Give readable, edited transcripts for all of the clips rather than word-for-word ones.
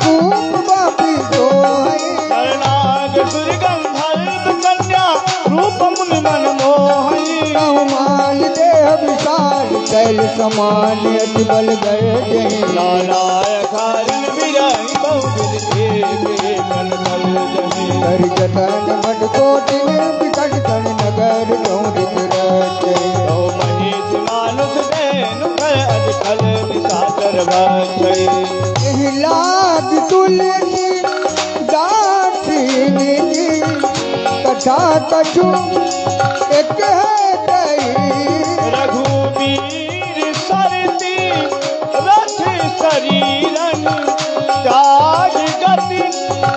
रूप बापी तो सुर गंधर्व कन्या रूप मुनि मन मोहि मान देह विशाल कैल समान अति बल गर्जे लालाय कारण विरहि बहुविध कल बल जहि कर जतन मड कोटिन विकट तन नगर गौरित रचे ओ मनीष मानुष देनु कर अजकल निशाचर भक्षय यही लाग तुलसी दासिनी कथा कछु एक है कही रघुवीर सरती रथ शरीरन त्याग गति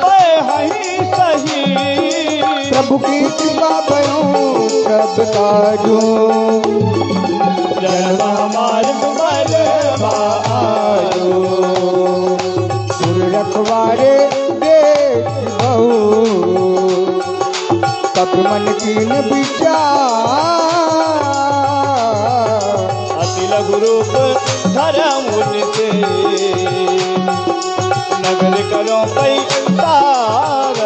पहि सही प्रभु की कृपा भयो सब काजू जन्म मार्ग बल आयो सुर रखवारे देख बहु तब मन कीन विचार अति लघु रूप धर्म से नगर करो पैसार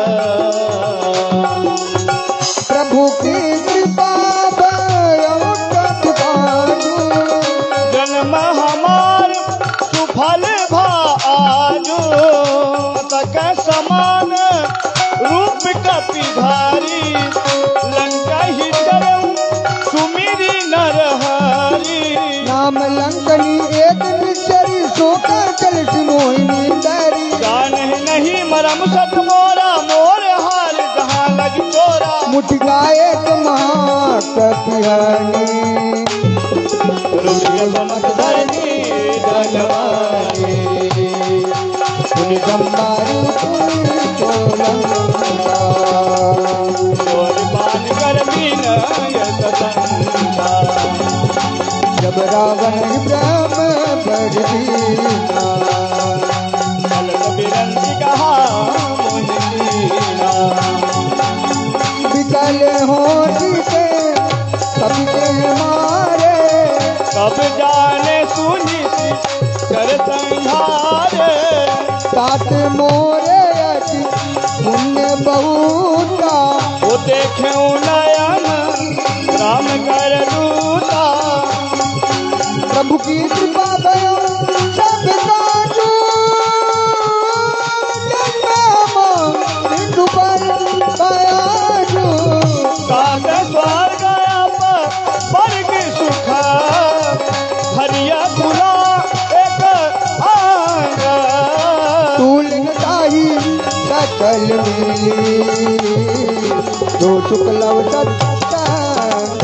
प्रभु की कृपा भयो सब काजू जन्म हमार सुफल भाजो तक समान रूप कपिधारी लंका ही चरम सुमिरी नरहरी नाम लंकनी एक निश्चरी सोकर चल मोहिनी डरी जान नहीं मरम सत मोरा मोर हाल जहाँ लग चोरा मुठ गाए महाकपिहनी धरनी धनवानी पुनि संबारू और पान कर विनय सतंता जब रावण ब्रह्म बरदीना बिरंती कहा मोहिनीना विकल हो जीते सबके मारे कब जाने सुनी कर संहारे सात मोरे अति पुण्य बहुता वो देखे नयन राम कर दूता प्रभु की कृपा भयो सब काजू सिंधु पर बयाजू काट स्वर्ग स्वर्ग सुख हरिया तुला एक आंग तूलिन ताही सकल मिली जो शुक्लव सत्संग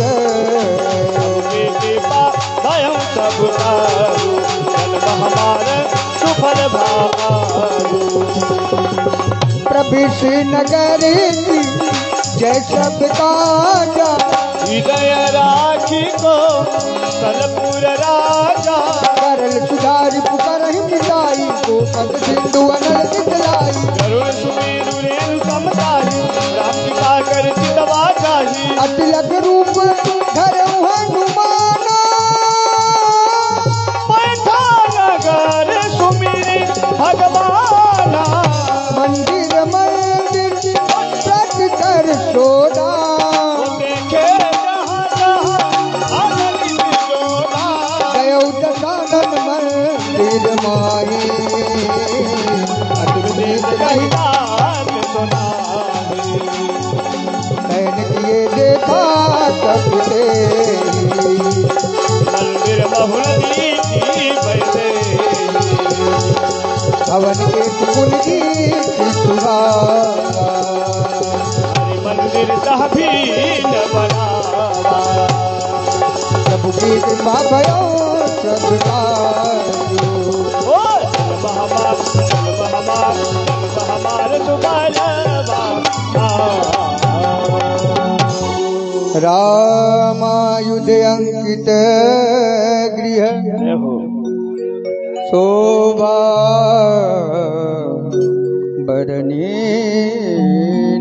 कृपा भयं सब तारू जन्म हमारे सुफल भारू प्रभिष नगर की जय सब काजा हृदय राखी को सलपुर राजा करल सुधारी पुकार मिलाई को पद सिंधु अनल दिखलाई गरुड़ सुमेरु रेणु समताही राम कृपा कर चितवा चाही अतिलक रूप धर हनुमाना बैठा नगर सुमिरी भगवाना मंदिर मंदिर प्रत कर सोना देखे जहाँ जहाँ आनंद जोड़ा गयो दशानन मंदिर माही अतिल देख रही बात सुनाही नैन किए देखा सब मंदिर बहुल की बैठे भवन के कुल की सुहावा मंदिर तहबीन बनावा प्रभु की कृपा भयो सब काजू ओ हमार सुबलवा रामायुध अंकित गृह शोभा बरनी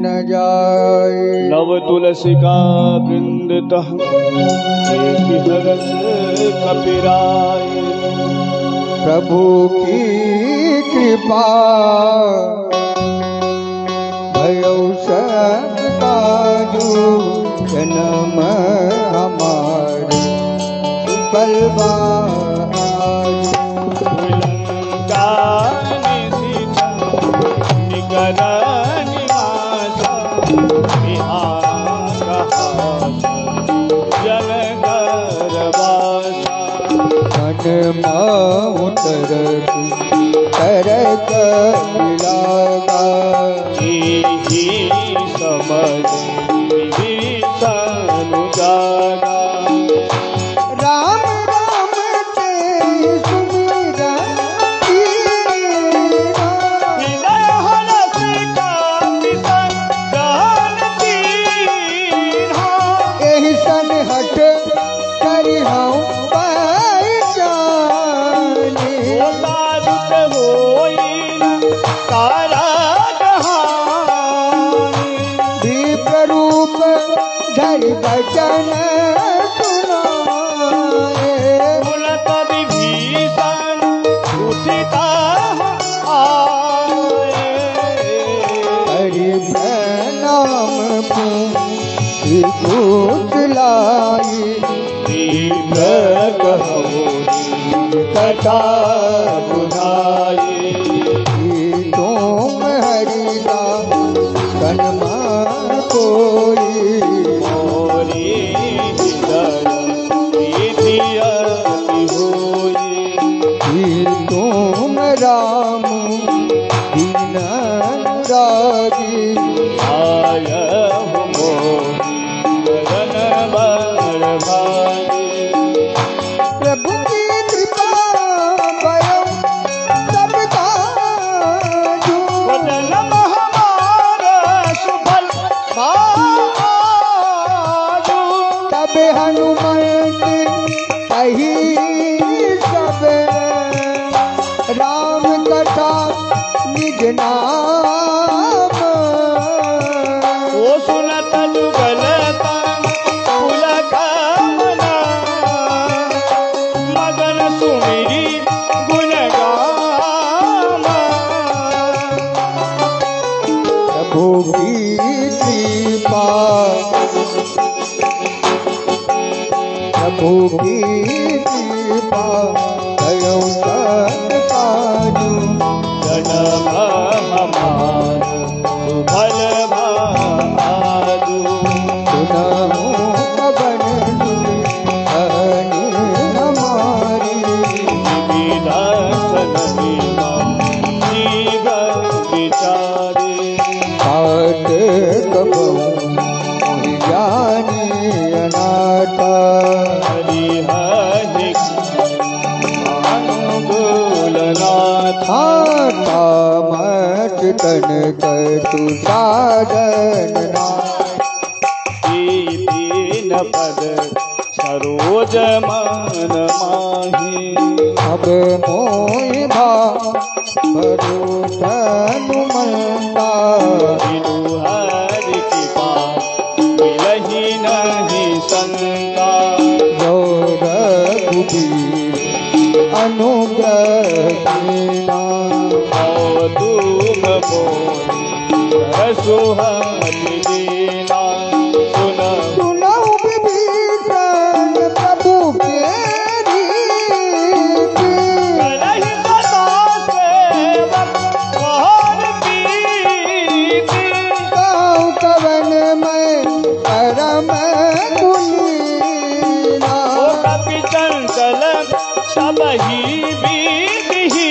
न जाए नव तुलसी का वृंद तह हरस कपिराय प्रभु की कृपा भयो सब काजू जन्म हमारे सुफल मन उतर तरक मिलागा समझ जागा राम राम ते सुमिरन कीना। विनय हरस कापित गान दीन्हा। एहि सन हट करि हम पहचाने तारुत होइन तारा जहान। दीप रूप धरि बचन सुनाए मुलत विभीषण उठिता आए। हरि नाम पूछि पूछ लाई दीप कहो कथा सुनाई। तुम हरिदास सन्मान कोई मोरी हृदय प्रीतियति होई। तुम राम दीन रागी आयहु मोहि शरण बर भागी। प्रभु की कृपा भयो सब काजू जन्म हमारा सुफल भाजू। तब हनुमंत कही सब राम कथा निज नाम। ओ सुनत जुगल पुलक मना। मगन सुमिरी गुण गामा। प्रभु की कृपा प्रभु की कृपा भयो सब काजू जन्म हमार सुफल भाजू। सुनहु पवन सुनि कहनी हमारी विलासन बिना जीवन विचारे। पाठ कबहु मोहि जानी अनाथा हरि अनुकूलनाथ। आता मत तन कतु साधन नाथ। दीन पद सरोज मन माही। अब मोहि भरोस हनुमंता बिनु हरि कृपा मिलहि नहीं संता। जो रघुबीर अनुग्रह कीना। और तुम मोहि सुहति दीना। सुनहु सुनहु विभीषण प्रभु के रीति करहि सदा सेवक और प्रीति। गाँव कवन में परम कुलीना। ओ कपि चंचल सबहि विधिहीरा।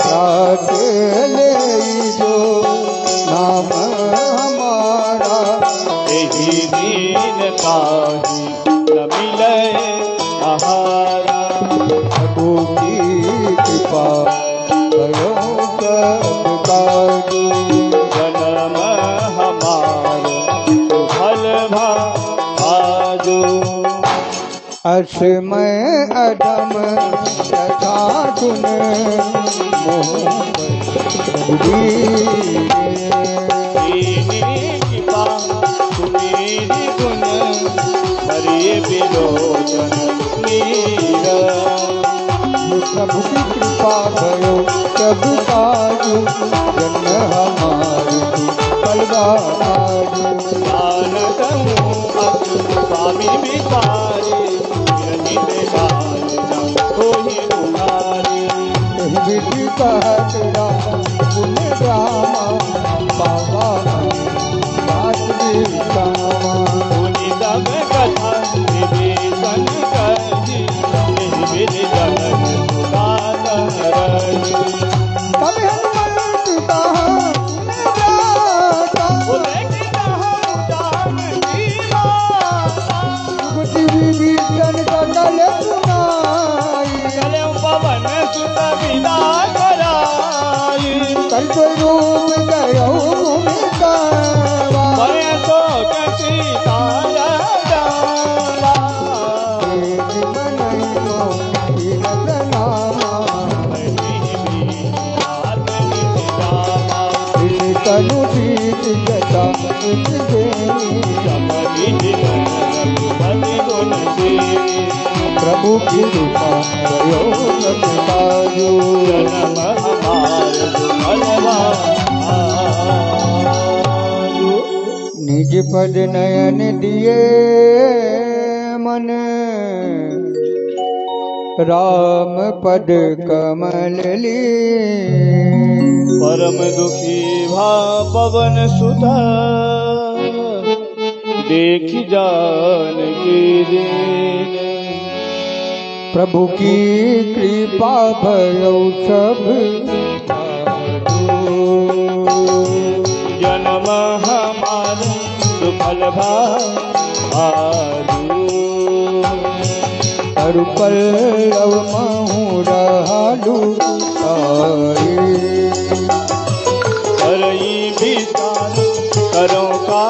रात ले जो नाम हमारा एहि दीन ताहि न मिलै आहारा। प्रभु की कृपा भयो सब काजू जन्म हमार सुफल भाजू। असमय अधम तथा गुण मोह कृपा सुमेरी गुण हरे विलोचन मीरा। प्रभु की कृपा भयो सब काजू जन हमारी कलवाजू जानत हूँ अब स्वामी बिचारे रही हाल न कोई तुम्हारी विधि कहत राम पुण्य रामा बाबा बात विश्रामा सुनी सब कथा विभीषण कही विधि जनक सुदासरणी तब हनुमंत कहा राता गुटी विभीषण सकल सुनाई पवन सुत विदा कराई कल तो रूप गयो भूमिकावा तो कसी तारा डाला तेज बनैयो तीरथ नामा तनु जीत जटा प्रभु की कृपा भयो सब काजू निज पद नयन दिए मन राम पद कमल ली परम दुखी भा पवन सुता देख जान की दीन प्रभु की कृपा भयो सब जन्म हमार सुफल भालू अरु पल्लव महु रहलु करई विचार करो का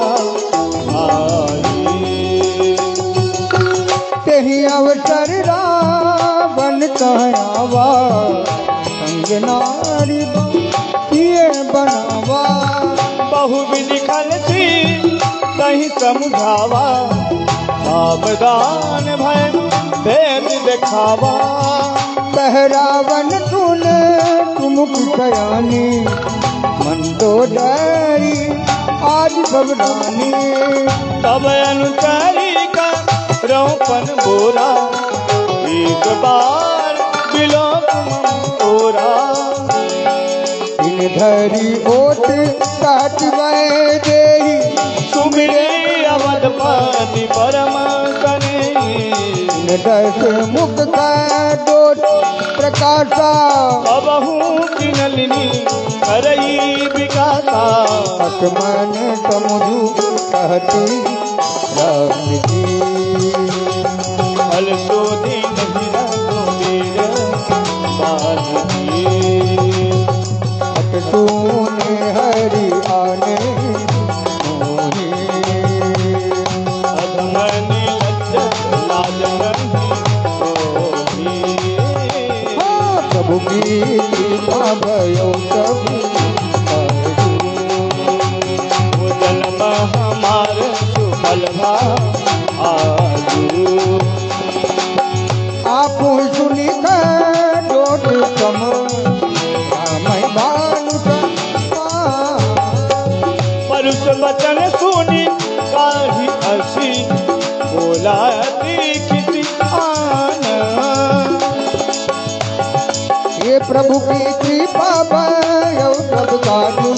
तेहि अवसर रावण कहवा संग नारी किए बनावा बहु विधि खलसी कहीं समझावा सावधान भय भेद दिखावा कहरावन सुन तुमुख सयानी मंदोदरी आज बबरानी तब अनुचारी का रोपन बोरा एक बार बिलोक ओरा इन धरी ओट काटवे देही सुमिरे अवधपति परम दस मुख का दोष प्रकाशा अबहू की नलिनी करई विकासा मन समुझू कहती राम जी फल शोधी नहीं वीर तूने हरि आने मोही अधमनी लाजन प्रभु की कृपा भयो सब जन्म हमार सुफल भालू आप सुनी डोट कम मैं बानु परुष वचन सुनी काढ़ी हसी बोला किसी आन ये प्रभु की कृपा भयो सब काजू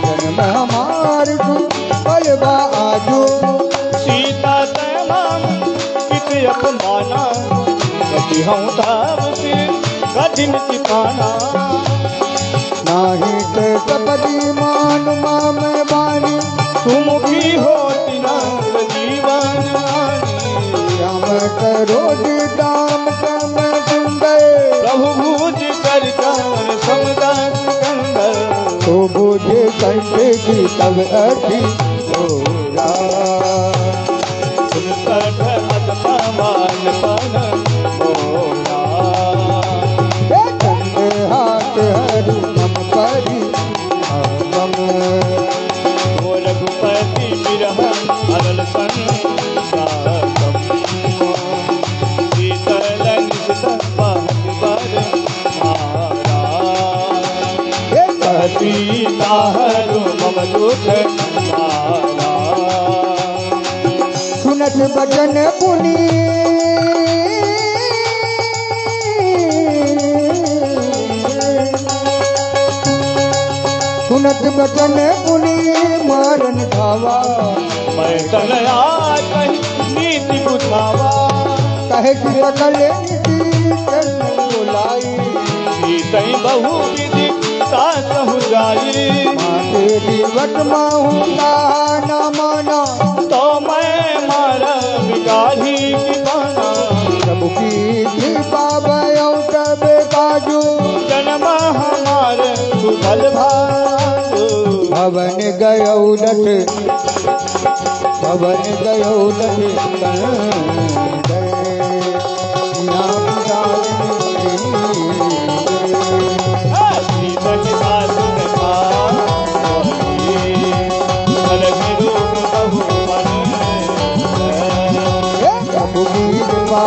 जन्म हमार बलवा आजू सीता तैमान कित अपमाना कति हूँ तब से कठिन चिपाना नाही ते सपदी मान माम बानी तुम की होती ना जीवन श्याम करोज दाम कम सुंदर प्रभु भूज कर कान समदास कंदर तो बुझे कंठे की तब अति होरा सुन कठ अदमान पन होरा कंधे हाथ हरि नम परि आगम ओ रघुपति विरह अरल संसारम शीतल निज बर सुख हमारा। सुनत बचन पुनि सुनत बचन पुनि मारन धावा। मैं तनया कही नीति बुझावा। कहे कि सकल नीति कृष्ण बुलाई। तई बहु विधि सासहु जाई। माते दिवट माहूंगा न माना। तो मैं मार बिगाही की बना। प्रभु की कृपा भयो सब काजू। जन्म हमार सुफल भाजो। भवन गयो दठ भवन गयो दठ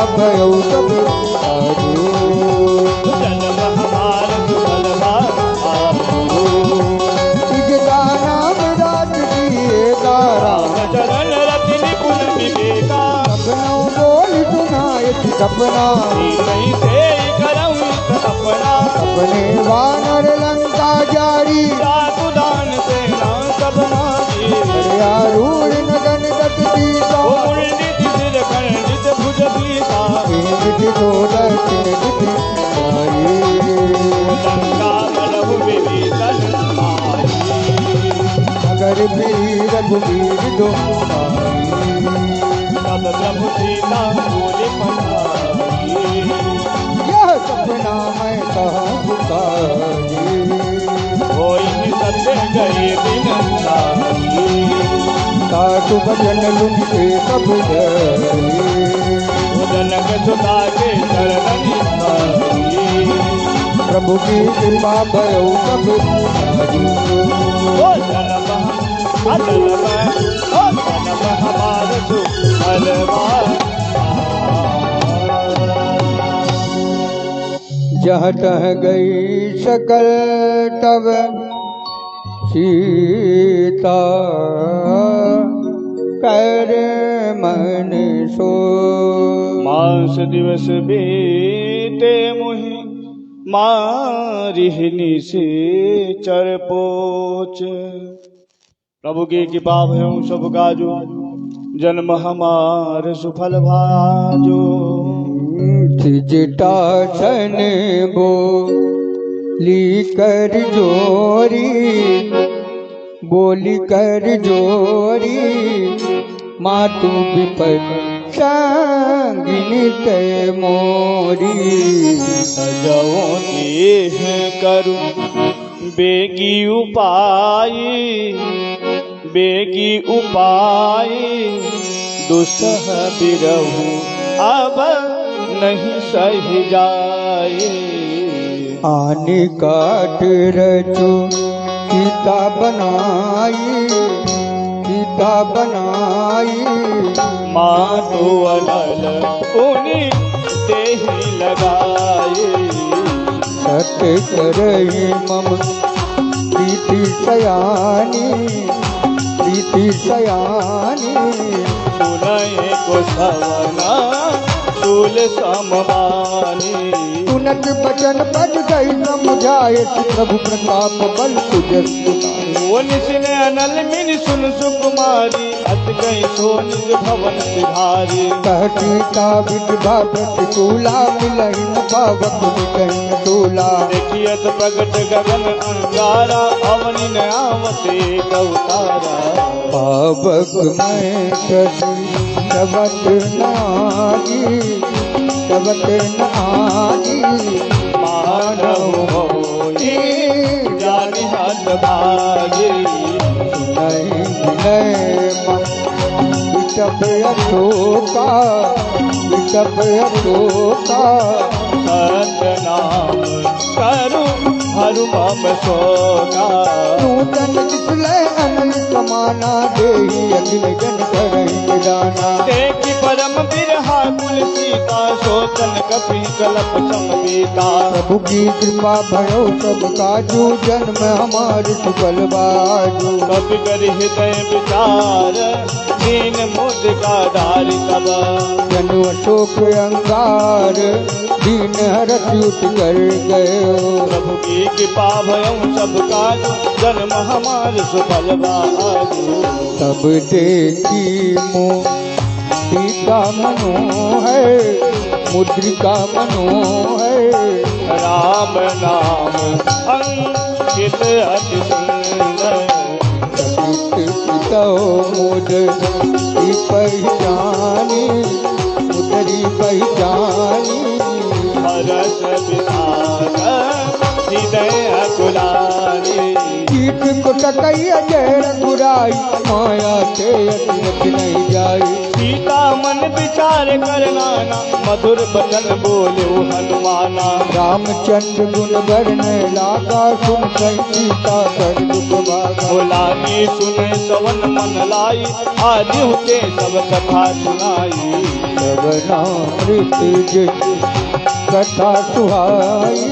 भयो सब काजू। जन्म हमार सुफल भाजो। जिसका नाम राज दिए राम चरण रति निपुण विवेका। सपनों बोल सुनाए सपना। नहीं से करऊं अपना। अपने वानर लंका जारी। दान सेना सब नारी। आरूढ़ नगन गति सीता। मुरलित सिर खंडित भुज बीता। दो दर्शन दिखी लंका मलहु विभीषण मारी। अगर वीर रघुवीर दो तब प्रभु सीता बोले पठाई। यह सपना मैं कहाँ पुकारी। कोई सत्य गए दिन सारी। सासु बचन लुंटे सब जरी। जनक सुता के चरणि सारी। प्रभु की कृपा भयो सब काजू। ओ जन्म हमार सुफल भाजो। जहाँ तह गई सकल तब सीता। कर मन सो मास दिवस बीते मुहि मारिहनी से चर पोच। प्रभु की कृपा भयो सब काजो। जन्म हमार सुफल भाजो। जटासन बोली कर जोरी। बोली कर जोरी। मातु विपद संगिनी ते मोरी। सजो देह करु बेगी उपाय। बेगी उपाय दुसह बिरहु अब नहीं सही जाए। आने काट रचो सीता बनाई। सीता बनाई। माँ तो अनल पुनि देहि लगाए। सत्य करई मम प्रीति सयानी। प्रीति सयानी। सुनय को सवना शूल समवानी। सुनत बचन पद गई समझाए। प्रभु प्रताप बल तुझस वो निसिने अनल मिन सुन सुकुमारी। अत गई सो निज भवन सिधारी। कहती का विधवा प्रतिकूला। मिलहिन पावक विकहिन दूला। देखियत प्रगट गगन अंगारा। अवनि न आवते गौतारा। पावक मैं कसी सबत नागी। सबत नागी। मानव होई जानि हाथ भागी। नहीं विनय मन विषभ अशोका। विषभ अशोका। सत्य नाम करु हरु मम शोका। नूतन जिसले अनल समा माना देही अखिल जन करहि निदाना। देखी परम बिरहा कुल सीता सोचन कपि कलप समबीता। प्रभु की कृपा भयो सब काजू जन्म हमार सुफल बाजू। कपि कर हृदय विचार दीन मुद्रिका धारि तब। जनु अशोक अंगार दीन हरत उठ कर गयो। प्रभु की कृपा भयं सब काज जन्म हमार सुफल बाजू। तब देखी मुद्रिका मनोहर मुद्रिका मनोहर। राम नाम अंकित अति सुंदर। मुदरी पहचानी मुदरी पहचानी। हरस विषाद हृदय अकुलानी। कीट को टकई अजय रघुराई माया के अतिरथ नहीं जाई। सीता मन विचार कर नाना मधुर बचन बोले हनुमाना। रामचंद्र गुण वर्ण लागा सुन सीता कर दुख भागा। भोलानी सुने सवन मन लाई आदि होते सब कथा सुनाई। श्रवणामृत कथा सुहाई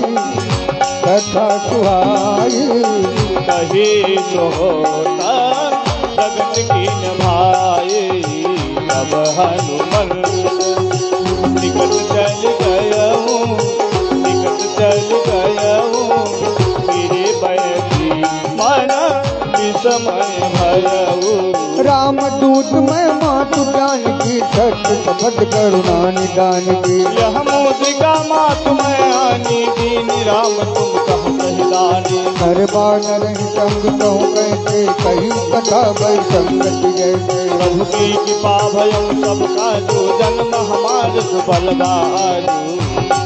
कथा सुहाई। कही सो होता जगत की भाई। तब हनुमान निकट चल गया हूँ निकट चल गया हूँ। मेरे बैठी मन विस्मय भयऊ। राम दूत मैं मातु ज्ञान की सत्य शपथ करुणा निदान की। यह मुद्रिका मातु मैं आनी दीन राम तुम कह कहलानी। हर बार नहीं संग कहूँ कैसे कही कथा भई संगति जैसे। प्रभु की कृपा भयं सब काजू जन्म हमार सुफल बाजू।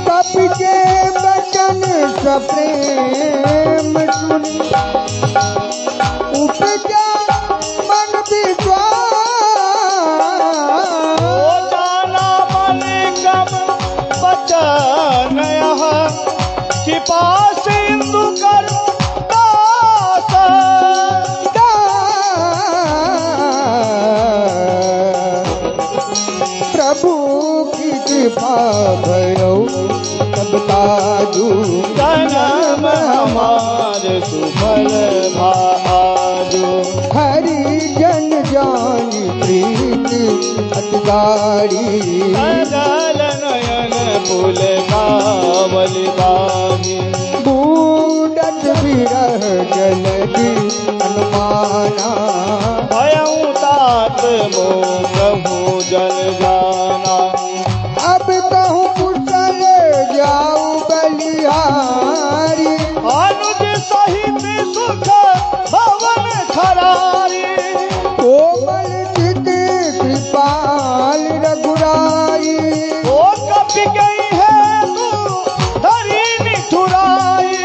कपि के बचन सप्रेम सुनी उपजा मन विश्वास। ओ जाना मन कम बचन यहाँ कृपा सिंधु कर दास। प्रभु की कृपा भयो सब काजू जन्म हमार सुफल भाजू। हरि जन जानी प्रीत अतिगारी। अजल नयन फूल कावल बागी। बूढ़त विरह जलधि अनुमाना। भयं तात मोह जल जाना। अब कहूँ कुशल जाऊ बलिहारी। अनुज सहित सुख भवन खरारी। कोमल चित कृपाल रघुराई। ओ कपि गई है तू धरी निठुराई।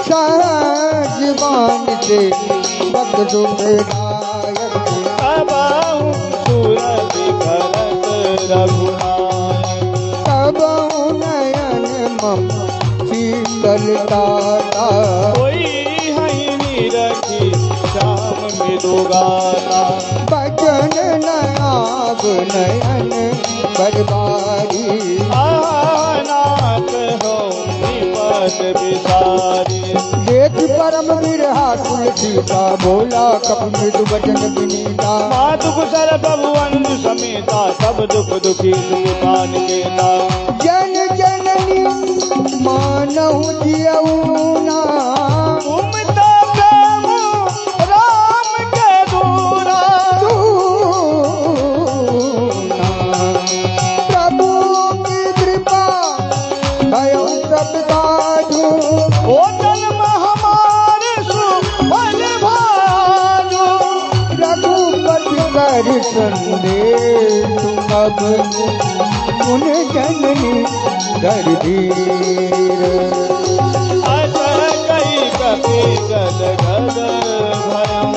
सहजवान से भक्त सुखदायक। कबहु सूरत करत रघुनायक। तब नयन मम शीतलता। कोई हई निरखी श्याम मृदुगाता। बचन नयाग नयन बरबारी। नाथ हो विपद विसारी। देख परम विरहा कुल सीता बोला कप मृदु वचन विनीता। मातु कुशल प्रभु अनुज समेता सब दुख दुखी सुख पान केता। जन जननी मानहु जियऊना। तुम तो प्रेम राम के दूरा। प्रभु की कृपा भयो सब काजू। ओ जन्म हमारे सुफल भाजू। रघुपति कर संदेश अब उन जननी कर धीर। अस कई कपि गद गद भयं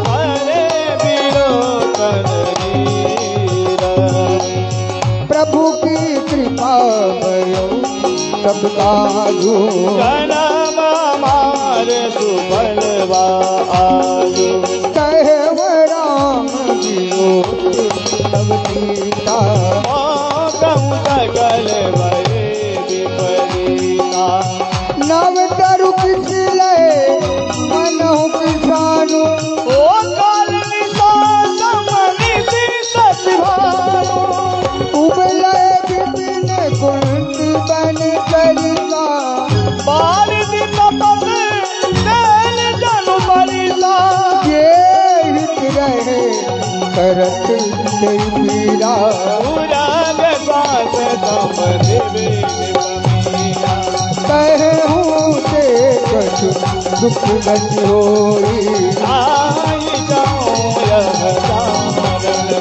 हरे विलोकन नीर। प्रभु की कृपा भयो सब काजू जन्म हमारे सुफलवा आजो कहे राम जियो सब सीता कहूँ सकल भरे विपरीता नव तरु किसले मनहु किसानु ओ काल निशान मनीषी सतिभानु उबले बिपिन कुंत बन करिका बार दिन तप देल जनु परिसा ये हित रहे करत जय पीरा पुराण बात सम देवे निपमीना कहूँ से कछु दुख नहीं होई आई जाऊं यह जान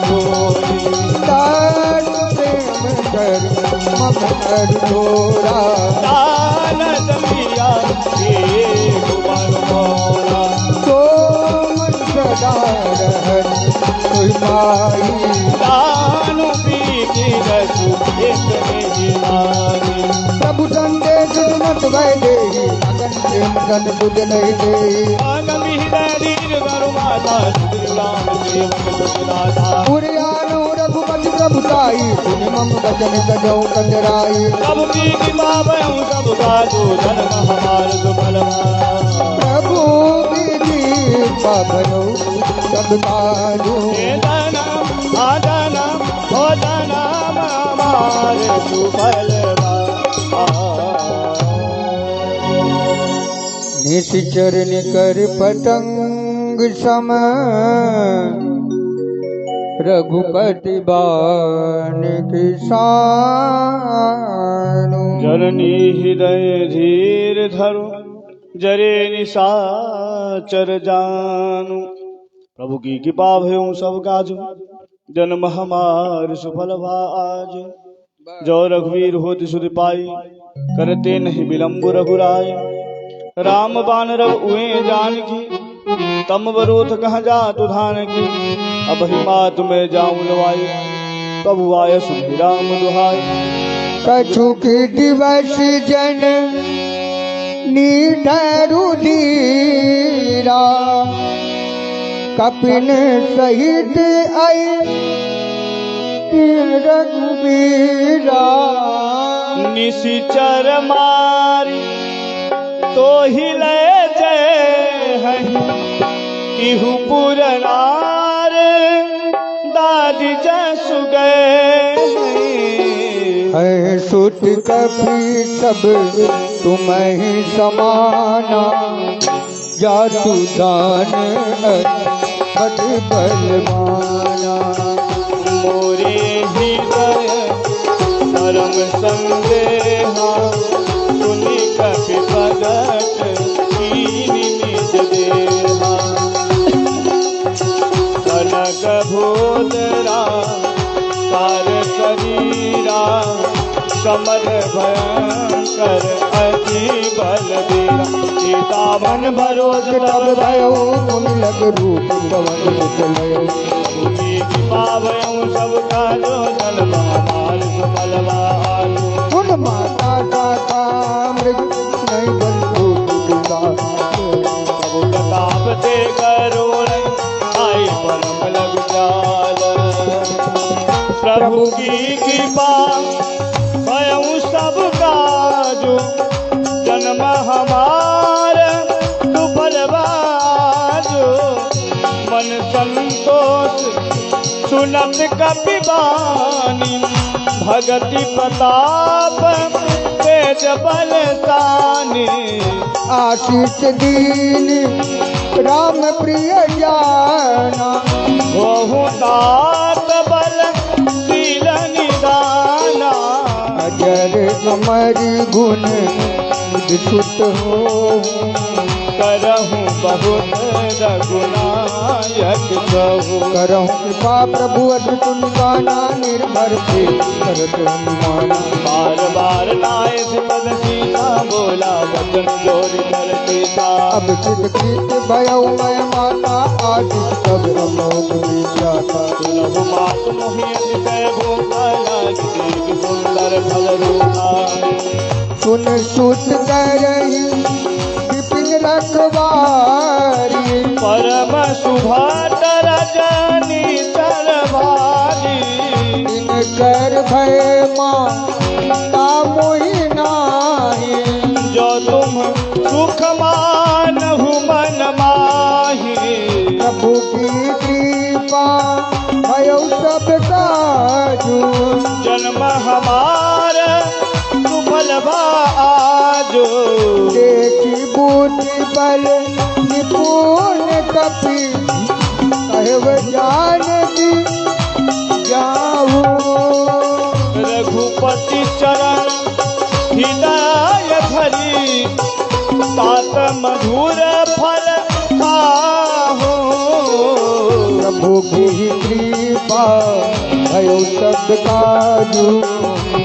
कोई दान प्रेम कर मम कर तोरा दानत मिया के भुवन मोरा तो मन सदा रहत कोई माई दानु पीति रसु एक निहारी प्रभु संदेश मत भय देहि अगन प्रेम गन बुझ नहीं देहि आगमी हृदय गरु माता श्री राम सेवक सुदाता पुरियानो रघुपति प्रभु ताई सुनि मम वचन सजौ कंजराई प्रभु की कृपा भयउ सब काजो जन्म हमार सुफलवा प्रभु की कृपा भयो सब काजू जन्म आजन्म हो जन्म हमार सुफलवा निश्चर निकर पतंग सम रघुपति बाण किसानु जननी हृदय धीर धरो जरे निशाचर जानु प्रभु की कृपा भयो सब काजु जन्म हमार सुफल आज जो रघुवीर होत सुध पाई करते नहीं विलम्ब रघुराय राम बान रघु उए जानकी तम बरोथ कहाँ जा तुधान की अब ही मात में जाऊं लवाई प्रभु आय सुधि राम दुहाई कछु की दिवस जन नीठरू धीरा कपिन सहित आई रघुबीरा निशिचर मारी तो ही ले जय किहु पुरनार दादी जसु गए है सुत कभी सब तुम्हें समाना जातु दान बट बलवाना मोरे हृदय परम संदेहा सुनि कपि भगत कीनि निज देहा कनक भोदरा कार शरीरा समर भयंकर अति बलबीरा सीतावन भरोज तब भयो तुम लग रूप पवन चलयो भूमि कृपा भयउ सब काजो जन्म हमार सुफलवा आजो उन माता का मृग नहीं बंधु दुला प्रभु प्रताप ते करुण आई परम लग जाल प्रभु की कृपा भयउ सब काजो जन्म हमार सुफलवा आजो मन संतोष सुनत कपि बानी भगति प्रताप तेज बलसानी आशीष दीन राम प्रिय जाना बहु तात बल शील निदाना अजर अमर गुण सुत हो करहु बहुत रघुनायक कहु करहु कृपा प्रभु अद्भुत गाना निर्भर पे करत अनुमाना बार बार नाय पद सीता बोला वचन जोर कर सीता अब चित चित भयउ मैं माता आशीष सब अमोघ विचाता सुनहु मात मोहि अतिशय भूखा लागी सुंदर फल रूपाई। सुन सुत करही विपिन रखवारी परम सुभातर जनी चरवारी। इनकर भय माता मोहि नाही जो तुम सुख मानहु मन माही। प्रभु की कृपा भयो सब काजू जन्म हमार सुफल भा आजो। देखी बूटी बल निपुण कपि कहव जानकी जाहू रघुपति चरण हृदय धरी तात मधुर फल खाहो। प्रभु की कृपा भयो सब काजू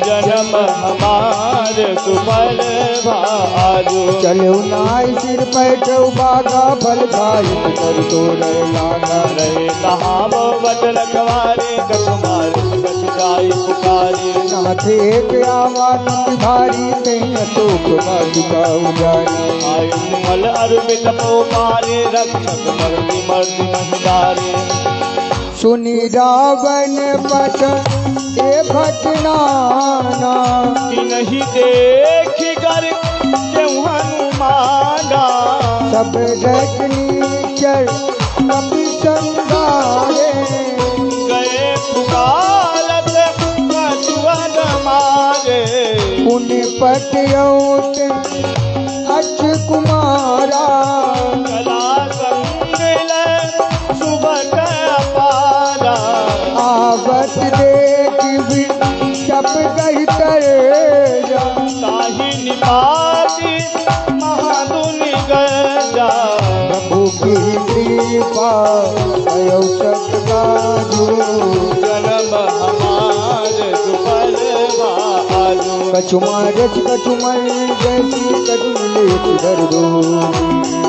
जन्म हमार सुफल भाजो। चलो नाय सिर पैठो बागा फल खाई कर तो लागा रहे कहाव बट रखवारे कछुमार कछ जाई पुकारे। नाथ एक आवान भारी कहीं अशोक मालिका उजारी आयु मल अर्पित पो मारे रक्षक मर्दि मर्दि महिदारे। सुनी रावण पट ए भटनाना नहीं देख कर क्यों हनुमाना। सब रजनीचर कपि संगारे गए पुकारत कछुअन मारे। पुण्य पटयौत अच्छ कुमारा कला संगिल सुबह अपारा। आवत देख भी चप गई तरेजा ताहि निपाति महादुनि गजा। प्रभु की कृपा भयो सब काजू जन्म हमार सुफल भाजो। कछुमार कछुमर जैसी कछुलेट धर दो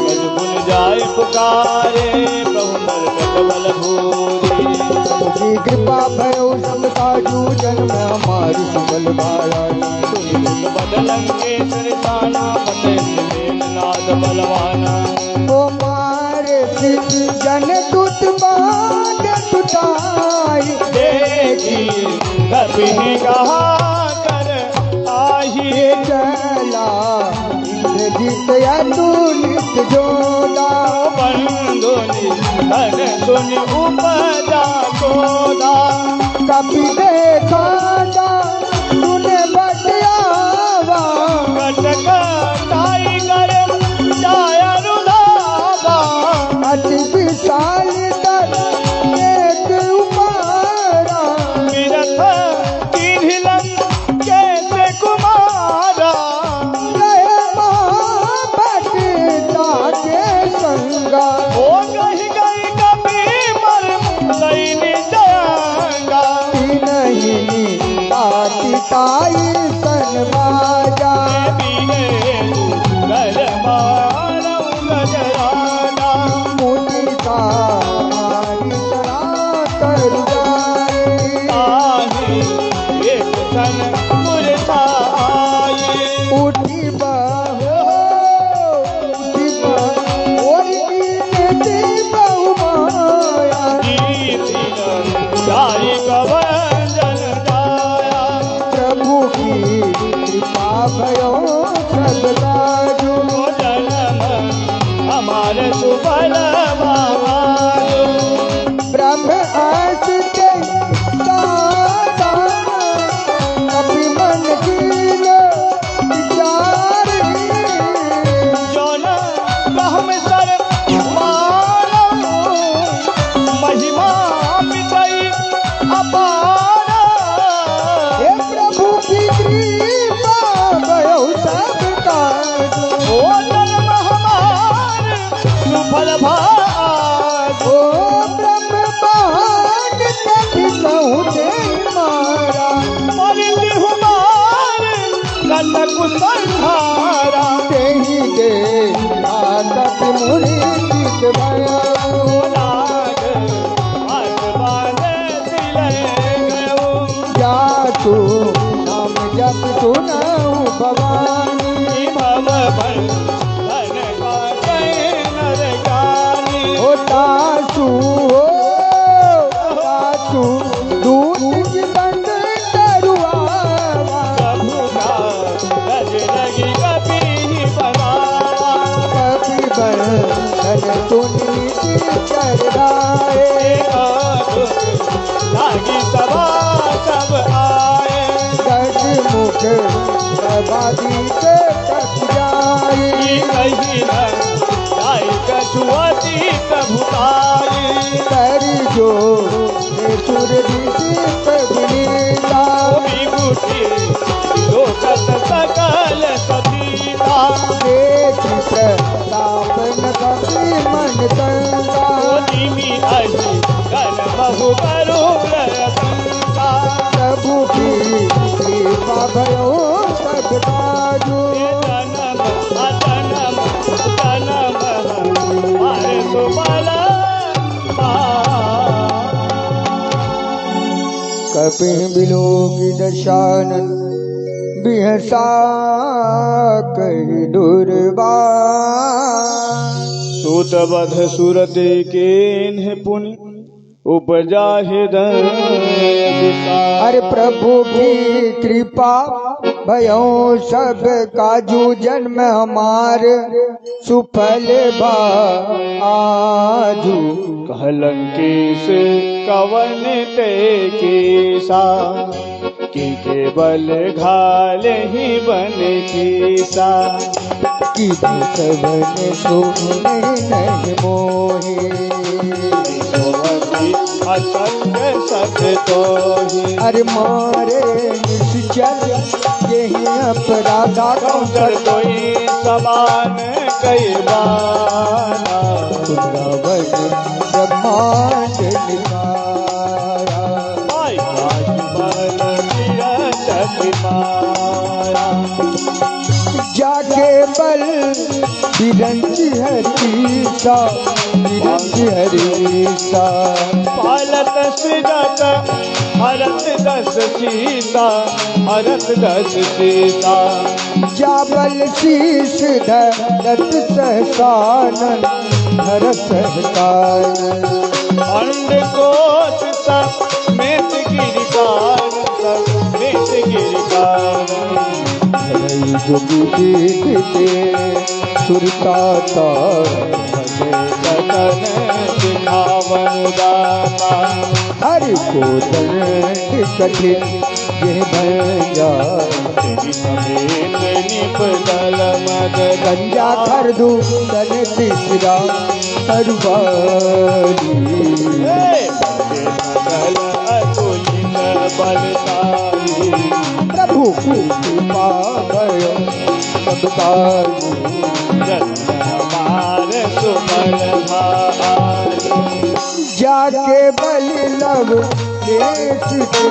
कछुन जाय पुकारे प्रभु मरकत बल भूरी। प्रभु की कृपा भयो सब काजू जन्म हमारी सुबल भाया बदलंकेश्वर ताना फतेह नाद बलवाना। ओ मारे जन दुत बाट टुटाई देखी कभी कहा कर आही। चला इंद्रजीत अतुलित जोदा बंधुनि धन सुन उपजा सोदा। कपि देखा तूने बटियावा कटक टाइगर जाय रुधावा। अति विशाल दल एक उपारा तीरथ किन्हिलन कैसे कुमारा। गए महाबटता के संगा ओ गही गई कभी मर लैनी जयांगा। नहीं ताती ताई सन बाजा मुनि का मारी तरा कर जाए उठी बहो और दी बहु माया प्रभु की कृपा भयो सब काजू हमारे सुबल भावाजो। ब्रह्म अर्थ के दाता कपि मन कीन विचार जो न कहम सर मारो महिमा विजयी अपार। हे प्रभु की कृपा भयो सब काजू ओ जन्म हमार सुफल भाजो। ओ ब्रह्म बाण कभी कहूँ दे मारा मरिति हुमार कनक संहारा। तेहि दे आदत मुनि चित भयो लाग आसमान सिले गयो। जातु तब सुनाऊं भवानी। भव बंधन काटे नर ज्ञानी। ओ तासु दूत दंड तरुआवा। प्रभु का गज लगी कपि बनावा। कपि बंधन सुनीति चढ़ाए। लागी सभा सब आए। गज मुख प्रभादी से कप जाए। कही न जाय कछुअती प्रभुताई। करी जो सुर लीला। विभूति लोकत सकल सतीता। देख प्रताप न कपि मन गंगा। निमि अहि गण बहु करुण रतंगा। प्रभु की कृपा भयो सब काजू। जन्म अजन्म जन्म हमारे सुबल कपि बिलोकी दशानन बिहसा कही दुर्बा। सूत बध सुरते केन्ह पुनि उपजा हृदय विशाल। अरे प्रभु की कृपा भयो सब काजू। जन्म हमार सुफल भा आजू। कहलंकेश कवन ते केसा। कि केवल घाल ही बन कीसा। कि कवन शोभन नहीं मोहे। असत्य सत्य तो ही। अरे मारे निश्चल यही अपराधा। कौशल कोई समान कई बारा। वृंदावन ब्रह्मांड निकारा। राजबल निरंजन माया। जाके बल बिरंज हरीसा। बिरंज हरीसा। पालत सृजत हरत दस सीता। हरत दस सीता। जाबल शीश धरत सहसानन। धर सहसानन। अंडकोश समेत गिरकार। समेत गिरकार। जोगी दीते सुरता सतन दिखावन दाता। हरि को दंड कठिन यह भंजा। समेत निपदल मद गंजा खरदू तन तीसरा हरवारी। सकल अतुलित बलशाली। प्रभु कृपा भयो सब काजू। हमार सुमन भाई। जाके बलि लव लेस के।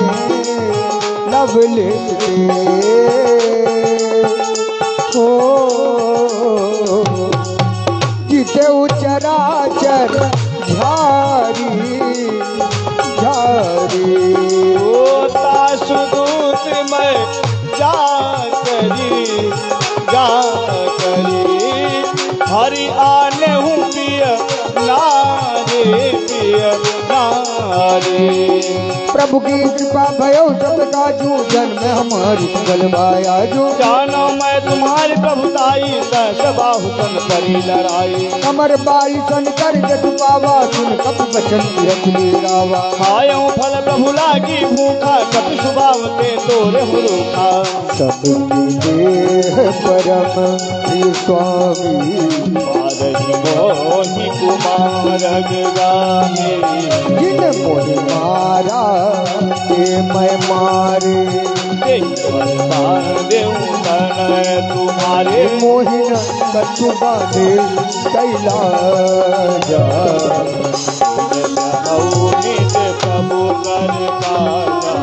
लव लेस के। हो जिते चराचर झारी। झारी। ओ तासुदूत मैं जा करी। जा करी। हरि आने हूँ पिय नारे। पिय नारे। प्रभु की कृपा भयो सब काजू। जन्म हमारी मंगल बायाजू। जानो मैं तुम्हारी प्रभुताई। दस बाहु तन परी लड़ाई। अमर बाई सन कर जट पावा। सुन कप बचन तिरक लीरावा। खायो फल प्रभु लागी भूखा। कपि सुभावते तोरे हुरूखा। सब देह परम प्रिय स्वामी। पारही मोहि कुमार गामी। जिन मोहि मारा ते मैं मारे। देऊ तनय तुम्हारे। मोहिन कछु बांधे कैला जा। निज प्रभु कर काजा।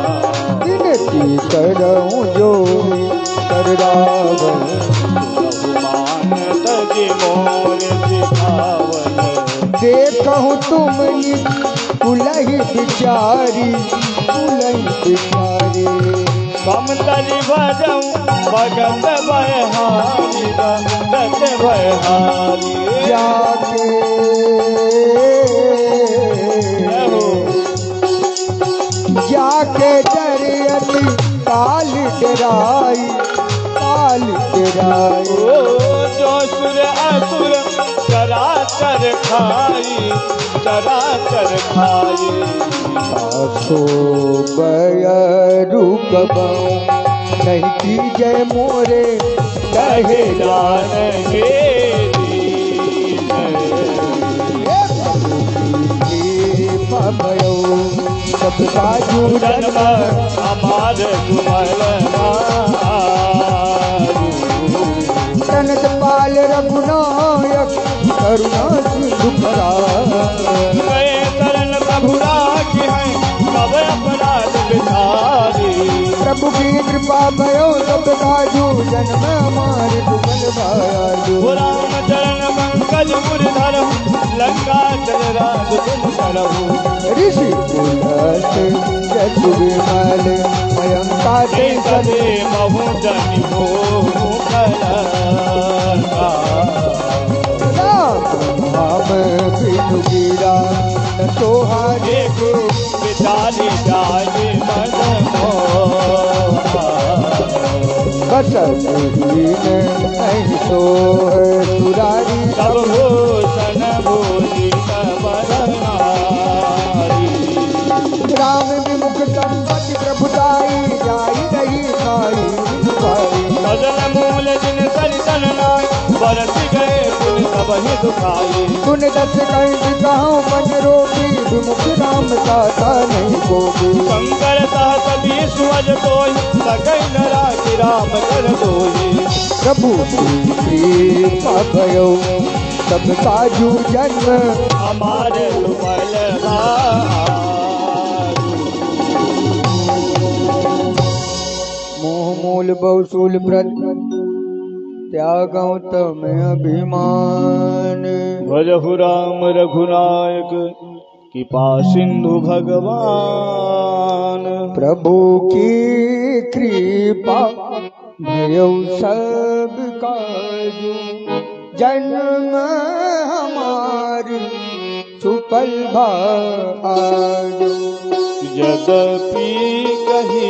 विनती करऊं जो कर रावण। बहुमान तज मोर सिखावन। देखूं तुम कुलहि बिचारी। कुलहि बिचारी। कमलरी भजऊ भगत भयहारी भगत भयहारी जाके जाके डरियती काल डराई जो सुर असुर चराचर खाई सो बयरू कबऊ नहीं की जय मोरे कहे जानेंगे सबका जन्म हमारे तनत पाल रघुनायक करुणा सिंधु गए शरण प्रभु राखी हैं सब अपराध बिचारी प्रभु की कृपा भयो सब काजू जन्म हमारे सुफल भायाजू राम चरण पंकज मुरधर लंका चल राज तुम करहु ऋषि तुलस जसु विमल स्वयं काटे सदे महु जनि हो राम बिनु गिरा सोहारे को बिचारी जाए मन बस नहीं सो सुरारी सब भूषण भूषि राम विमुख संपत्ति प्रभुताई जाई रही खाई सजन मूल जिन सरितन नाय बरस गए पुन सब ही दुखाई सुन दस कंठ कहूँ मन रोगी विमुख राम साता नहीं कोगी शंकर सहस भी सुअज कोई सकई न राखी राम कर दोई प्रभु कृपा भयो सब काजू जन्म हमारे सुफल मोह मूल बहुशूल व्रत त्यागं तम अभिमान भजहु राम रघुनायक कृपा सिंधु भगवान प्रभु की कृपा भयो सब काजू जन्म हमारी सुफल भाजू यद्यपि कही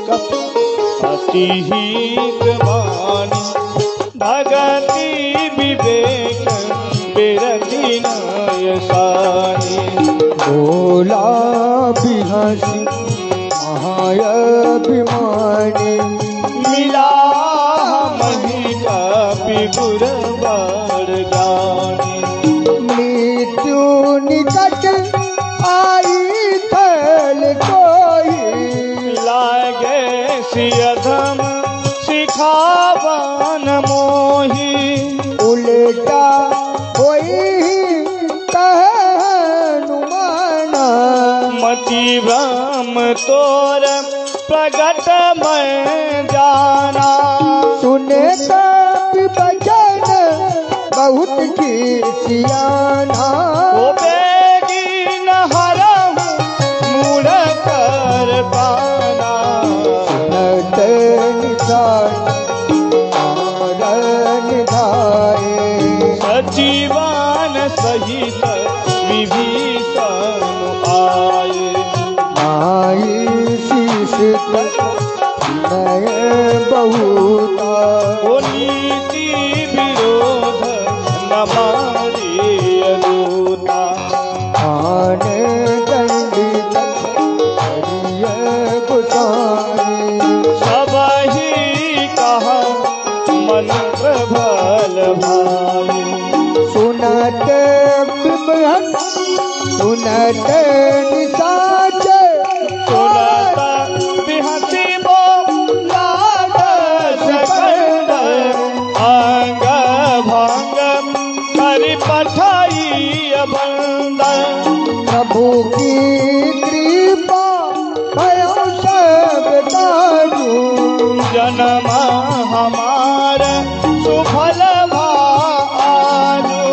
कप अति हित मानी भगति विवेक बिरति नयसानी भोला बिहसी महायभिमानी मिला मही का पिगुर बार जानी मृत्यु निकट आई थल कोई लागे सियधम सिखावन मोही उल्टा होई कहनुमाना मति भ्रम तोर प्रगट मैं जाना सुने तब बचन बहुत खिसियाना ओ बेगी न हरहु मूढ़ कर पाना नत निधान धाये सजीवन सहित विभीषण आए आई शीश नय बहुता ओ नीति विरोध न मारी दूता आन दंडित हरिय गुसाई सब ही कहा मन प्रबल भाई सुनत बिभ्रम सुनत निसाच सुनता बिहसी बो लाड सकंद अंग भंग हरि पठाई बंद प्रभु की कृपा भयो सब काजू जन्म हमार सुफल भाजू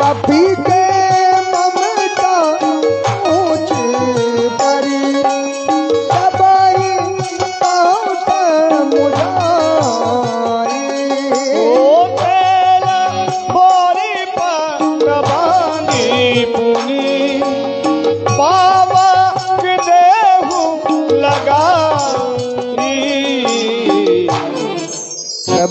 कभी के ममता ऊंच परी सबई पहुँचा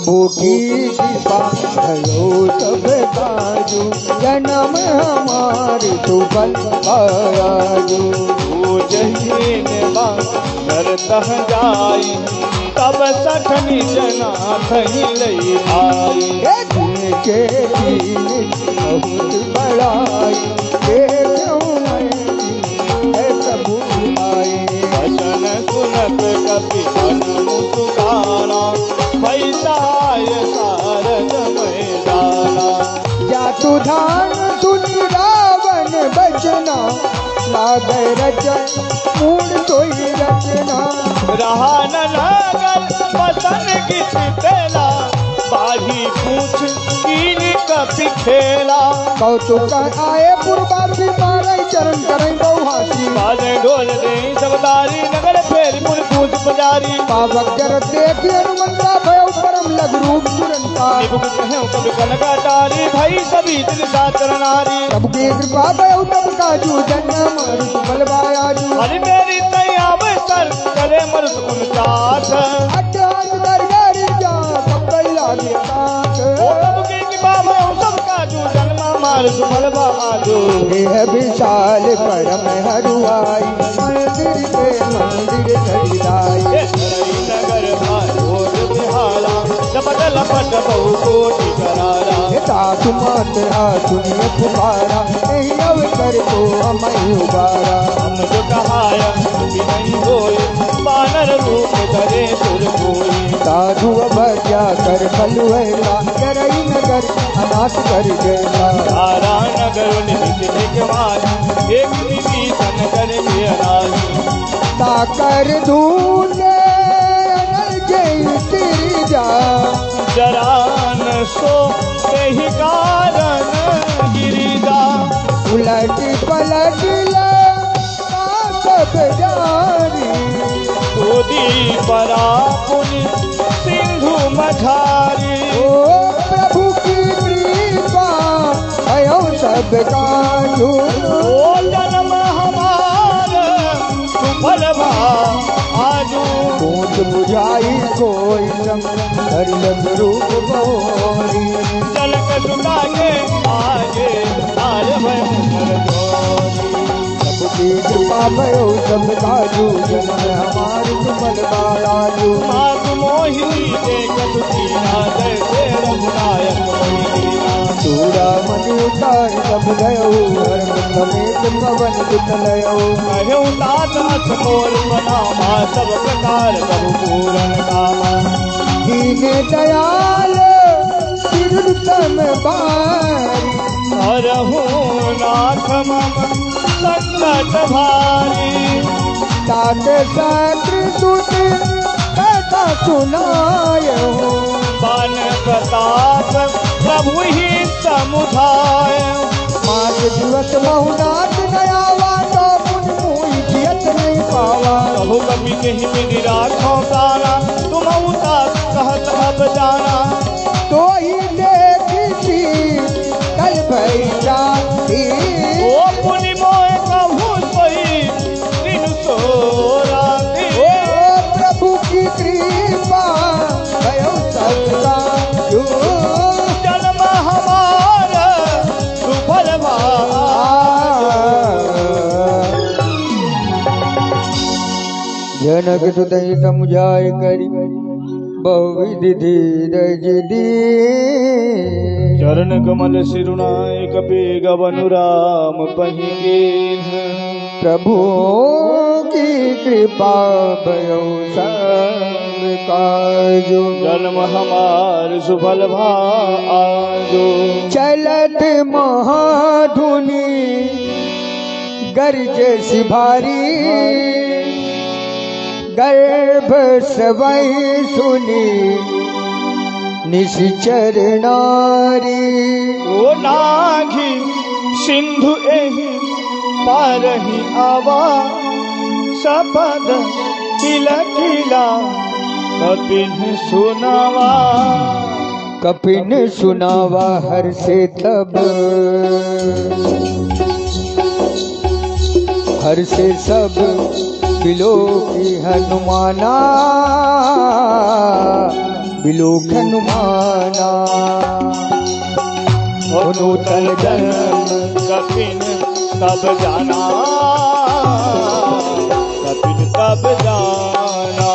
प्रभु की कृपा भयो सब काजू जन्म हमारे सुफल पायाजू घर तह जाई तब सठनी जना थही लई आई के दीन बहुत बड़ाई प्रभु आए वचन सुनत कपि मन मुस्काना पैसाय सारद मैदाना जातु धान सुनि रावण बचना लागे रचन मूड सोई रचना रहा न लागल बसन किस तेला बाही पूछ कीन कपि खेला कौतुक आए पूर्वासी मारे चरण करें बहुहासी बाजे ढोल दे सबदारी नगर फेर मुर पूछ पुजारी पावक जर देखी हनुमंता भयो परम लघु रूप तुरंता निबुक कहें कभी कनकाटारी भाई सभी दिल सातर नारी प्रभु की कृपा भयो तब काजू जन्म मरुत बलवायाजू अरे मेरी तैया अवसर करे मरुत 49 अट्ठास दरगार जा कपई लागे काट ओ प्रभु की कृपा भयो सब काजू जन्म मारुत बलवा आजू देह विशाल परम हरुआई मंदिर के मंदिर खरीदाई नगर भारोर बिहाला जबदल पट बहु कोटि करारा सासु मातरा सुनिए पुकारा नहीं अवसर को हमें उबारा हम जो कहाया कि नहीं होए बानर रूप धरे सुर कोई साधु अभद्या कर फलवेला करई नगर अनाथ कर गया तारा नगर निमित निकमान एक विभीषण कर के राजी ताकर धूले अनल जय तेरी जा जरान सो ही कारण गिरिजा उलट पलट ला सब जारी उदी परा पुनि सिंधु मझारी ओ प्रभु की कृपा भयो सब काजू ओ जन्म हमार सुफल भा आजू सोच बुझाई कोई सम हरिलग रूप बोरी चलक सुता के आगे आल भयंकर जोरी प्रभु की कृपा भयो सब काजू जन्म हमारे सुमल बालाजू मात मोहिनी देख सुखीना जैसे रघुनायक मोहिनीना चूड़ा मणि उतार सब गयो हर समेत पवन दुत लयो कहूँ तात अथ मोर बनामा सब प्रकार प्रभु पूरन कामा दीने दयाल तिरुतम बारी हरहूँ नाथ मम संकट भारी तात सात्र सुत कथा सुनायो बान प्रताप प्रभु ही समुझाय मात दिवस बहुनाथ नया वाटो पुन मुई जियत नहीं पावा कहु कपि कहीं मिली राखो प्राणा तुम उतार कहत अब जाना तो ही देखी कल भई जाती ओ पुनि मोय कहूँ सोई दिन सोराती ओ प्रभु की कृपा भयो सबका जो जन्म हमार सुफल भा जनक सुतई समुझाय करी बहुविधि धीरज दी चरण कमल सिरुनाय कपि गवनु राम पहिगेन प्रभु की कृपा भयो सब काजो जन्म हमार सुफल भा आजो चलत महाधुनि गर्ज सिभारी गर्भ सवई सुनी निश्चर नारी ओ नाघी सिंधु एहि पारहि आवा सपद किला किला कपिन सुनावा कपिन सुनावा हर से तब हर से सब बिलो की हनुमाना बिलोक हनुमाना नूतन जन्म कपिन तब जाना, कपिन तब जाना।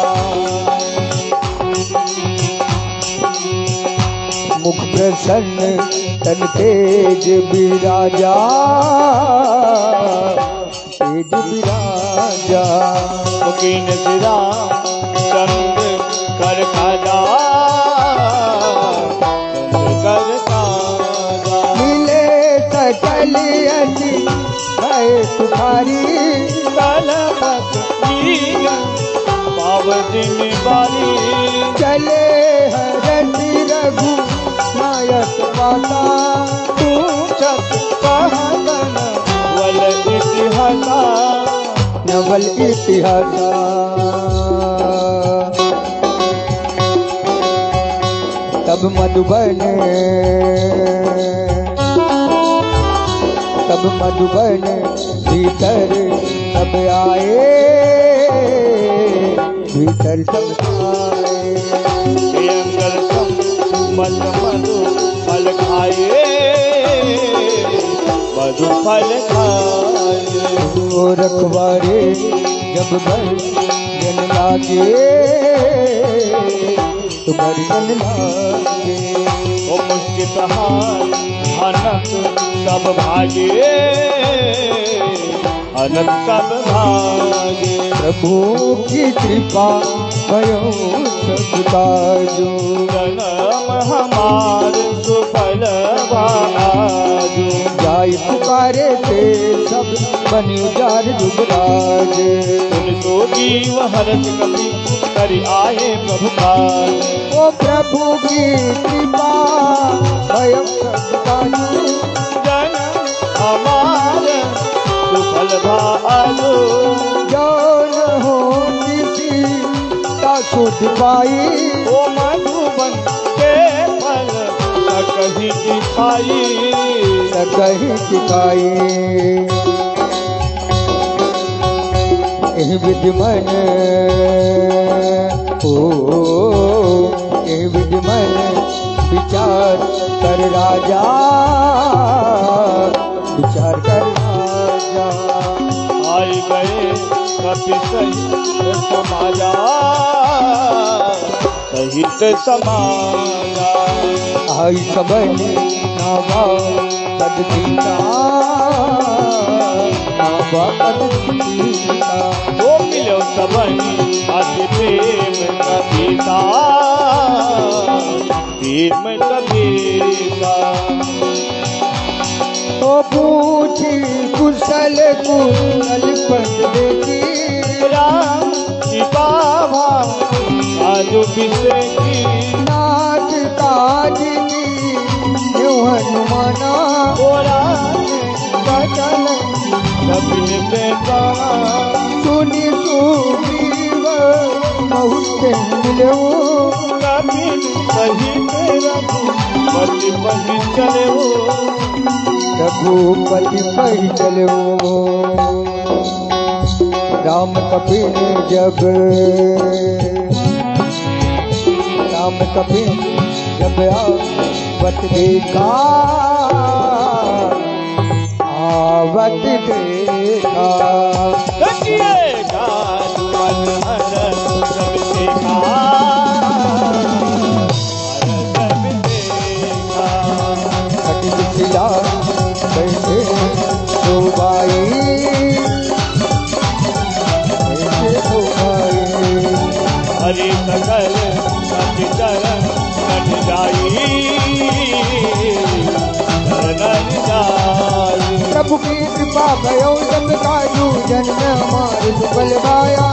मुख प्रसन्न तन तेज विराजा, तेज विराजा। मुकीन सिरा चंद कर खाजा, चंद कर खाजा। मिले सकल अति भय सुखारी, कलमत लिया पावतिन बारी। चले हरति रघु नायक पाता, पूछत कहलन वल इतिहासा, नवल इतिहासा। तब मधुबन भीतर सब आए, भीतर सब आए। प्रियंकर सम मत मधु फल खाए, मधु फल खाए। ओ रखवारे जब भजन लागे, तो भजन लागे। ओ मुष्टि प्रहार अनक सब भागे, अनक सब भागे। प्रभु की कृपा भयो सब काजो, जन्म हमार सुफल भाजो। जाय पुकारे ते सब बनि उजार जुगराज। सुन सो जीव हरत कपि करि आए प्रभु काज। ओ प्रभु की कृपा भयो सब काजो, जन्म हमार सुफल भाजो। जो न हो किसी का सुध पाई, ओ मधुबन के फल सकहि दिखाई। सकहि दिखाई। एहि विधि मन एहि विधि मन विचार कर राजा, विचार कर राजा। आई गए कपि सहित समाजा, सहित समाजा। आई सबने नावा पद सीता, नावा पद सीता। ओ मिलो सबनी अति प्रेम कबीता, प्रेम कबीता। तो पूछी कुशल कुशल पद देखी, राम की बाबा काजू बिसेकी। नाथ ताज की न्यू हनुमाना, ओरा बचन कपिन बेगाना। सुनी सुग्रीव बहुत मिलो, कपिन सहित रघुपति बहि चलो। रघुपति पहि चलो। राम कपिन जब आवत देखा, आवत देखा। रखिएगा मन हर सब देखा, हर सब देखा। खटिल खिला बैठे दो भाई, बैठे दो भाई। हरि सकल सति चरण कट जाई, चरण जाई। प्रभु की कृपा भयो जब काजू, जन्म हमारे सुफल भाया।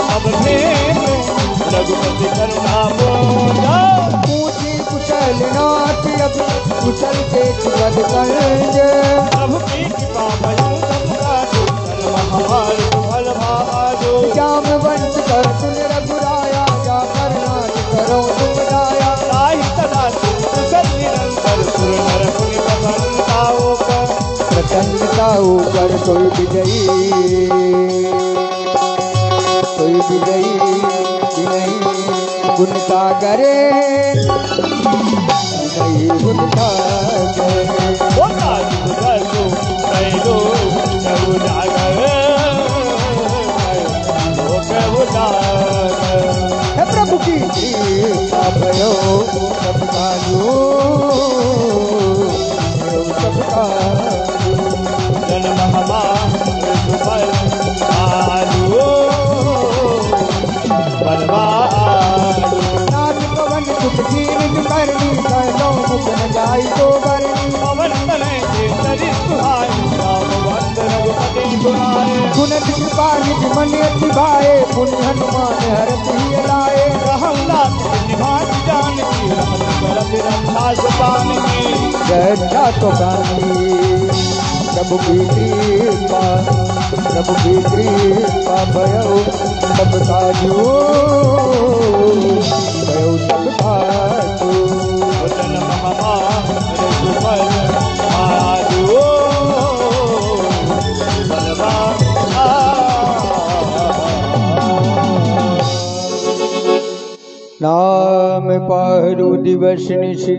अब प्रेम रघुपति करुणा बोला, पूछी कुशल नाथ अब कुशल के कुशल कंज। प्रभु की कृपा भयो सब काजू, जन्म हमारे सुफल भाजो। जाम वंश कर सुन रघुराया, जा कर नाथ करो तुम दाया। ताहि सदा कुशल निरंतर सुर नर मुनि प्रसन्नताओ पर। प्रसन्नता ऊपर कोई विजयी विनयी गुण सागरे नहीं उठा होता सुबसु कैलो प्रभु जागर लोक उजागर है प्रभु की कृपा भयो सब काजू सब काजू जन्म हमारे सुफल आलू बलवालू नाथ पवन सुख जीवित करनी कहलो मुख न जाई तो बरनी पवन तनय केसरी सुहाई राम वंद रघुपति सुनाए गुणत कृपा निज मन अति भाए पुण्य हनुमान हरत ही लाए रहम लात निभान जान की रहमत करत रक्षा सुतान की रक्षा तो गानी प्रभु की कृपा भयो सब काजू भयो सब काजू वचन हमारे सुफल आलू नाम पारू दिवस निशि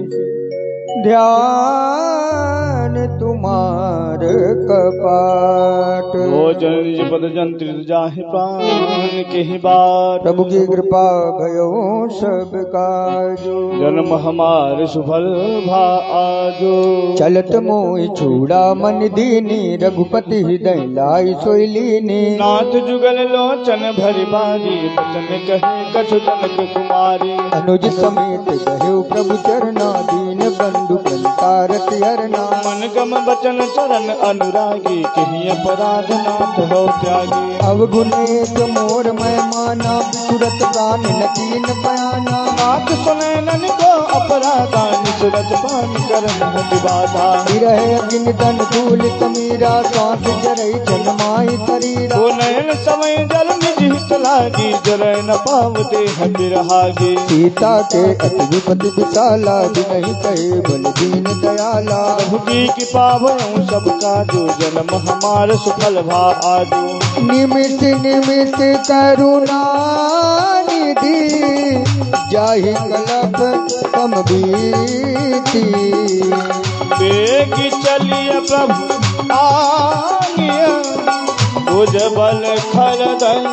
ध्यान तुम्हार कपाट भोजन निज पद जंत्रित जाहि प्राण के बार प्रभु की कृपा भयो सब काजो जन्म हमारे सुफल भा आजो चलत मोहि छूड़ा मन दीनी रघुपति हृदय लाई सोईलीनी नाथ जुगल लोचन भरि बारी बचन कहे कछु जनक कुमारी अनुज समेत गहे प्रभु चरना दीन बंधु कंतारत हरना मन गम बचन चरण अनुरागी कहीं अपराध नाथ हो त्यागी अवगुणेत मोर मैं माना सुरत प्राण नकीन बयाना नाथ सुने नन को अपराधा निसुरत पान करन बाधा विरह अग्नि दन धूल समीरा श्वास जरई जन्माई शरीरा वो नयन समय जल निज हित लागी जरय न पावते हतिरहागी सीता के अति विपति विशाला नहीं कहे बल दीन दयाला प्रभु की कृपा भयउ सब काजो जन्म हमार सुफल भा आजो निमिष निमिष करुणा निधि जाहि कलप कम बीती बेगी चलिए प्रभु आनिया भुज बल खरदय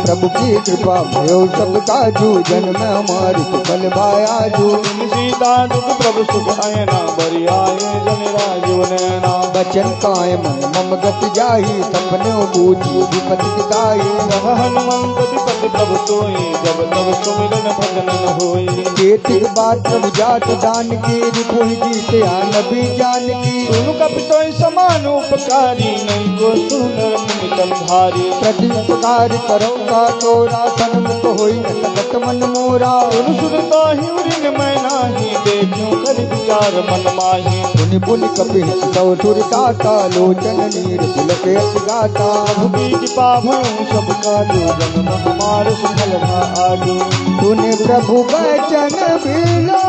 प्रभु की कृपा भयो सब काजू जन्म हमारी सुफल भायाजू सीता दुख प्रभु सुख आयना बरि आये जन राजीव नैना बचन काय मन मम गति जाही सपने बूझी विपति गाई हनुमंत विपति प्रभु सोई जब तब सुमिरन भजन न होई केतिक बात प्रभु जात दान की रिपुहि जीत नबी जान की सुनु कपितोई समान उपकारी नहीं को सुनर मुनि कंधारी प्रति उपकार करो का तोरा सनम तो होई न सगत मन मोरा सुनु सुनता ही उरिन मैं नाही देखूं कर विचार मन माही पुनि पुनि कपि सौ सुर दाता लोचन नीर पुलके गाता प्रभु की कृपा भयउ सब काजो जन्म हमार सुफल भा आजो तूने प्रभु वचन बिलो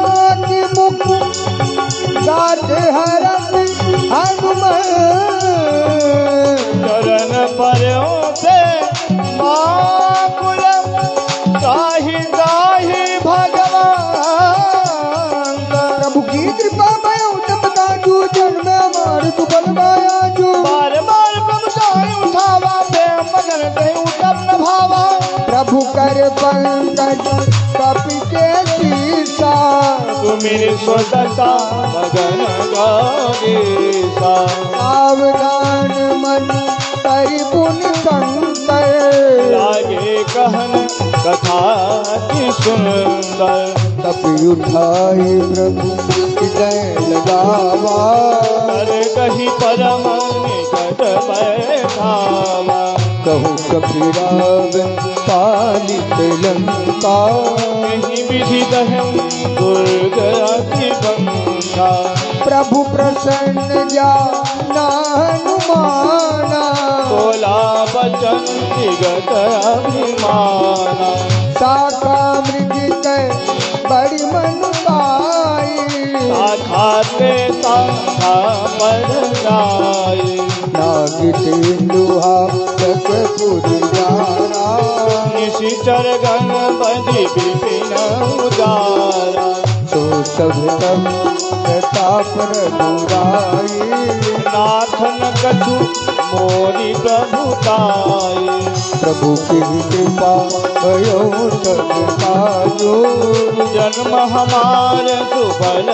की मुख गात हरत हनुमान चरण पर्यों से माकुल ताहि ताहि भगवान प्रभु की कृपा भयो तब काजू जन्म हमार सुफल भायाजू बार बार प्रभु ताहि उठावा प्रेम मगन ते उतम न भावा प्रभु कर पंकज कपि के शीसा तुमिर स्वदता मगन गागेसा सावधान मन परिपुन शंकर लागे कहन कथा की सुंदर कपि उठाई प्रभु हृदय लगावा कर कही परम निकट बैठावा कहूँ कपिराव पालित लंका कहीं विधि दहम दुर्ग अति बंका प्रभु प्रसन्न जा हनुमाना बोला बचन विगत अभिमाना शाखा मृग कै बड़ी मन पाई शाखा ते शाखा पर जाए तेंदुहा पुर जारा निशिचर गण बधि विपिन उजारा तो सब तब प्रताप रघुराई नाथन कछु मोरी प्रभुताई प्रभु की कृपा भयो सब काजो जन्म हमारे सुबल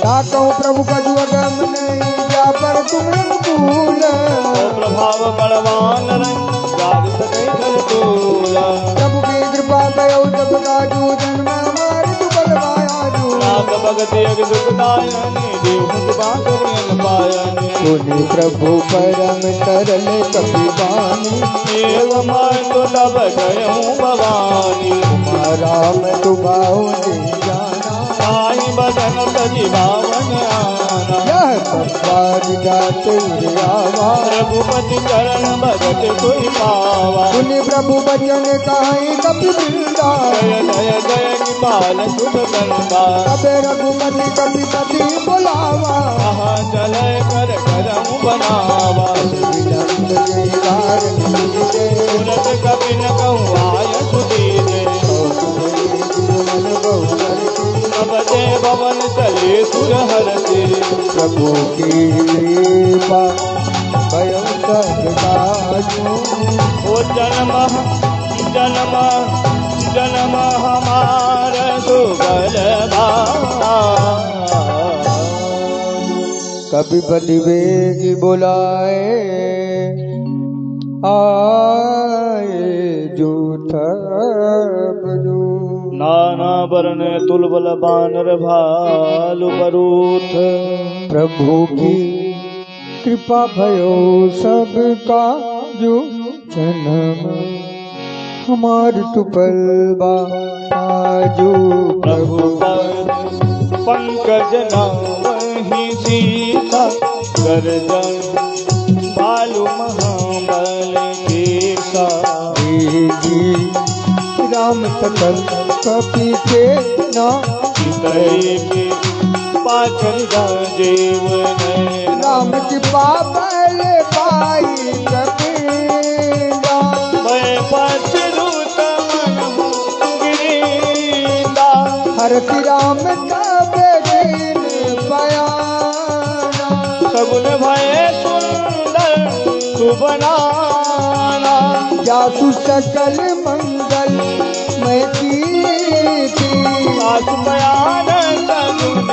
क्या कहूँ प्रभु का जो अगम नहीं जा पर तुम अनुकूल प्रभाव बलवान रंग जाग सके जल तूला प्रभु की कृपा भयो सब काजो जन्म हमारे तू बलवाया जो नाथ भगति अग सुखदायनी देव मुझ बांधन पायनी सुनि प्रभु परम तरल कपिवानी एवं मैं तो तब गयऊँ भवानी राम तु बाहु जाना आई बदन तजी बावन आना यह संसार जाते आवा रघुपति चरण भगत कोई पावा सुनि प्रभु बचन कहाई कपि वृंदा जय जय जय कृपाल शुभ कंदा कबे रघुपति कपिपति बुलावा कहाँ चले कर करम बनावा सूरत कपि न कहूँ आय सुधीरे बजे भवन चले सुर हर तेरे प्रभु की कृपा भयो सदाजो ओ जन्म जन्म जन्म हमार सुबल कभी बलिवेग बुलाए आए जो बजो नाना वर्ण तुलबल बानर भालु बरूथ प्रभु की कृपा भयो सबका जो जन्म हमार तुपलबा आजो प्रभु पंकज नावहि सीता गर्जन भालु महाबल केसा जी राम सकल कपि के ना चितई के पाचन जीव नैना राम की पापल पाई कबीरा मैं पछरूत मन गिरींदा हरति राम तब दिन बयाना सगुन भय सुंदर सुबनाना जासु सकल मंगल मैं कीर्ति सासु बयान सगुन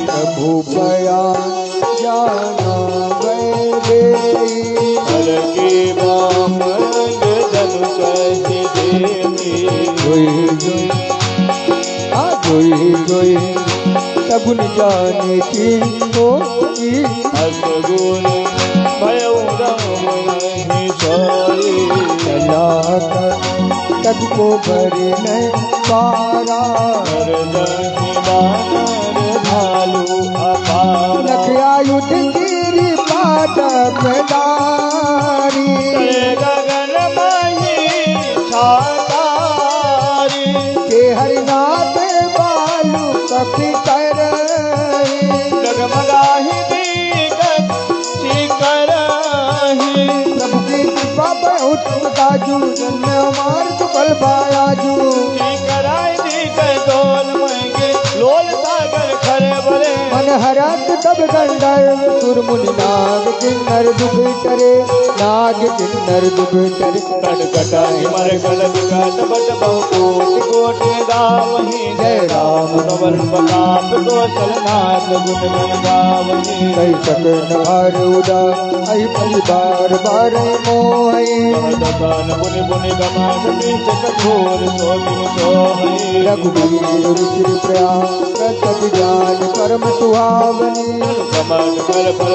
प्रभु बयान जाना वै हर के वाम जन सहि देवी जोई सगुन जाने की होगी असगुन भयो राम नहीं सोई चला तब को भरी नहीं पारा हर जहि बानर भालु अपार लखया युद्ध गिरी पाटक दारी गगन मही छातारी के हरिनाथ बालू कपि कर जगमगाहि दीगत शिखरहि प्रभु की कृपा बहुत काजू जन्म हमार तुपल बायाजू शिखराय दीगत डोल महंगे लोल सागर खरे बले मन हरत तब गंडर सुर मुनि नाग किन्नर दुख करे नाग किन्नर दुख करे कटकटाहि मर कलक काट बट बहु कोटि कोटि गावहि जय राम रमन प्रताप कौशल नाथ गुण गण गावहि कई सकन हर उदा आई परिवार बार मोहि दकान मुनि मुनि गमान बीच कठोर सोमिन सोहि रघुबीर रुचिर प्रयास सत ज्ञान परम सुहावनी कमल कर पर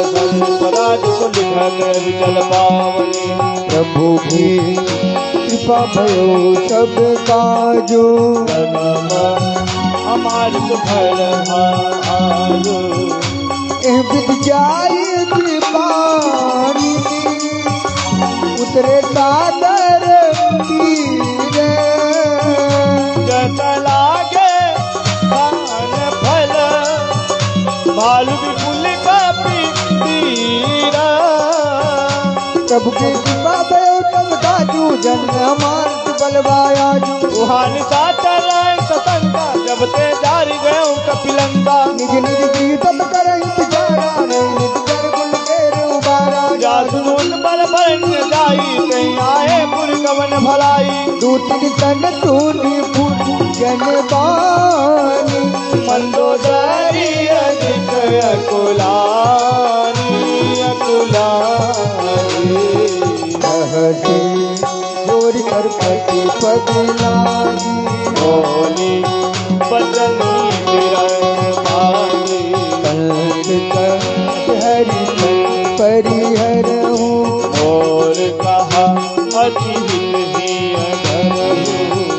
स्वराज सुलिखत विचल पावनी प्रभु की कृपा भयो सब काजो हमार सुफल आजो विद्याई कृपानी उतरे सागर तीरे जत लागे खान प्रभु की कृपा भयो तब काजू जन्म हमार बलवाया सुहानी सा चलाए सतंगा जब ते जारी गयो कपिलंगा निज निज गीतम करई पिजारा नहीं निज कर गुण तेरे उबारा जासुन बल बरन जाई ते आए पुर कवन भलाई दूत तन तूनी फूट जन बानी मंदोदरी अधिक अकुलानी अकुलानी कहते जोरी कर पति पगलानी बोली बचनी तेरा भागी कंस हरि परिहर हूँ और कहा अति हित ही अधर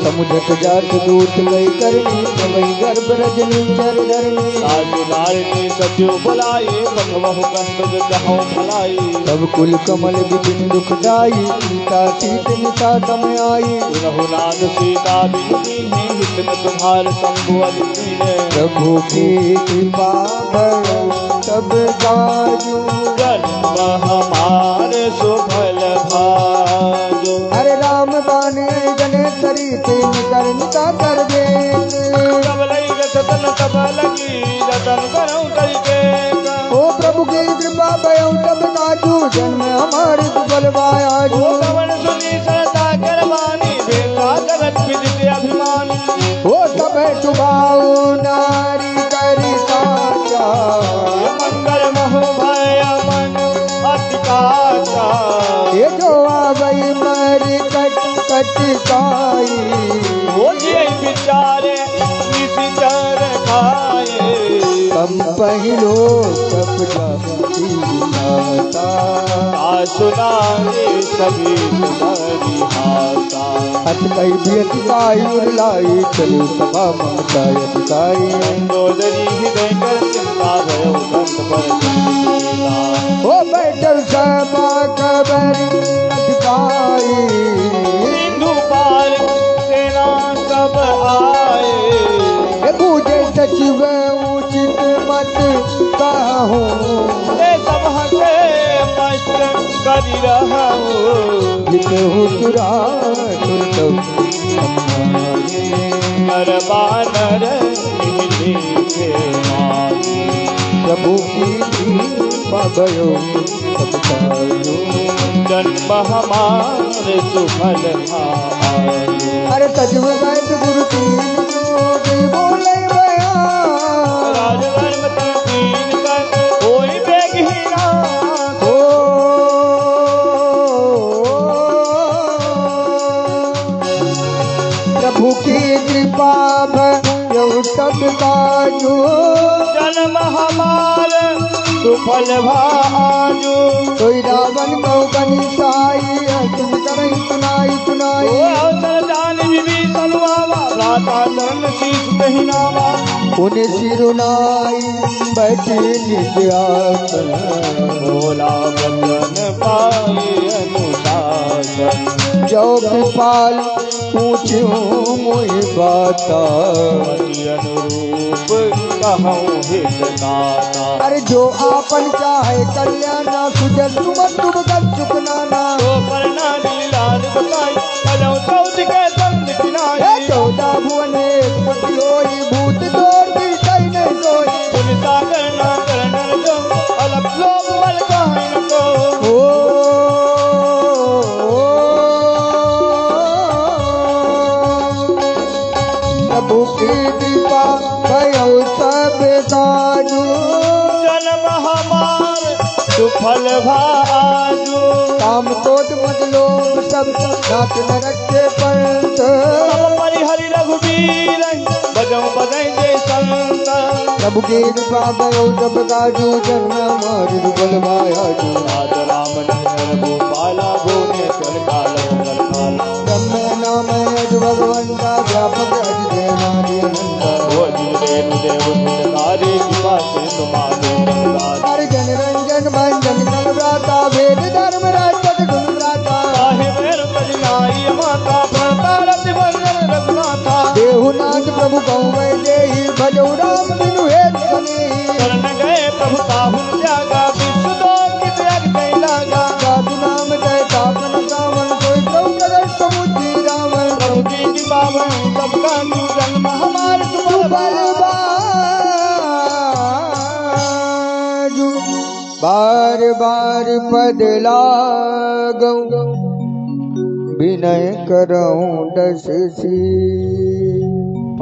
समुद्र जात दूत लय करनी वही गर्भ रजनी चर धरनी साजुलाल ने सचिव बुलाए बखवहु कंद जहाँ भलाई सब कुल कमल विपिन दुखदाई सीता सीत निशा तम आई रघुनाथ सीता बिनती है हित न तुम्हार शंभु अदिति है प्रभु की कृपा भयो सब गाजू जन्म हमारे सुफल भाजो अरे राम बाने जने करी तीन करनिका कर दे तब लई रतन तब लगी रतन करऊं करके ओ प्रभु की कृपा भयो तब काजू जन्म हमारे बलवाया ओ कवन सुनी सरता करवानी बेटा करत विदित अभिमानी ओ तब सुभाऊ नारी करी साचा मंगल मोह भय मन अतिकाचा ये जो आवई मर कट कट काई वो ये विचारे निशिचर खाए कम पहिलो सब जाती माता सुनाए सभी तुम्हारी हाथा हथ कई भी अतिकाई उरलाई चली सभा ममता अतिकाई मंदोदरी हृदय कर चिंता भयो संत पर चिंता ओ बैठल सभा कबर अतिकाई सिंधु पार सेना सब आए हे पूजे सचिव उचित मत कहूँ ये सब हंसे मस्त करी रहा लिखहु तुरा तुरतम नर बानर मिले के मानी प्रभु की कृपा भयो सब कायो जन्म हमारे सुफल भायो अरे सजव बैठ गुरु तीन जोगी बोले बया राजधर्म तीन कर कोई बेगहीना ओ प्रभु की कृपा भयो सब काजू जन्म हमारे सुफल भाजो कोई रावण को बनी साई तुम करई सुनाई ओ सुनाई अवसर जान विभीषण आवा भ्राता धन शीश पहनावा उन्हें सिरुनाई बैठी निज आसन भोला वचन पाए अनुशासन जो कृपाल पूछूं मोहि बाता पति अनुरूप कहूँ हित नाता अरे जो आपन चाहे कल्याण सुजन तुम तुम कर चुकनाना तो परना लीलाल बताई कलौ चौथ के संग किनाई चौदह भुवने पति होई भूत दौड़ दी कहीं नहीं कोई पुन सागर ना करनर जो अलग लोग मल कहन को प्रभु की कृपा भयो सब साजू जन्म हमार सुफल भाजो काम क्रोध मद लोभ सब नाथ न रखे पंथ सब परिहरि रघुवीर बजौ बजै जय संत प्रभु की कृपा भयो सब काजू जन्म हमार बलवाया जू राज राम नर गोपाला भुवने चल कालो कर काला ब्रह्म नाम यज भगवंता व्यापक अजित नारी अनंता ओ जीव देव हितकारी कृपा से तुम्हारे दरबार हर जन रंजन भंजन कल व्राता वेद धर्म रक्षक गुण व्राता साहिब मेर परिणाई माता प्रतारत बंदन रघुनाथा देहुनाथ प्रभु कहूँ मैं देहि भजौ राम बिनु हेत सनेहि शरण गए प्रभु ताहुन त्यागा विश्व दो कित अग कई लागा साधु नाम जय पावन सब काजू जन्म हमार सुफल बाजू बार बार पद लागूं विनय करऊं दस सी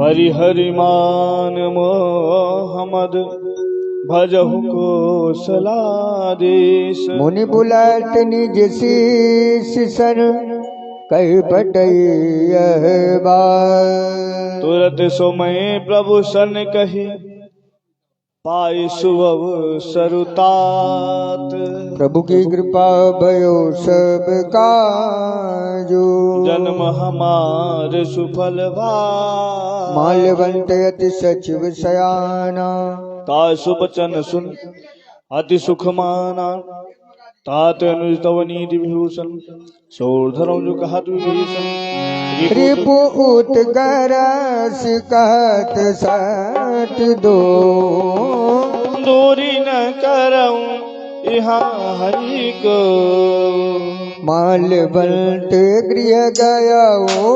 परिहरिमान मोहम्मद भजहु को सलादेश मुनि बुलात निज शीश सन कह बटैयह बात तुरत सोमय प्रभु सन कही पाई सुअव सरुतात प्रभु की कृपा भयो सब काजू जन्म हमार सुफल भा माल्यवंत अति सचिव सयाना तासु बचन सुन अति सुख माना तात अनुज तव नीति विभूषण सोर्धरौ जो कहत विभीषण रिपु उत्करस कहत सठ दो दूरी न करऊं यहाँ हरि को माल्यवंत गृह गया ओ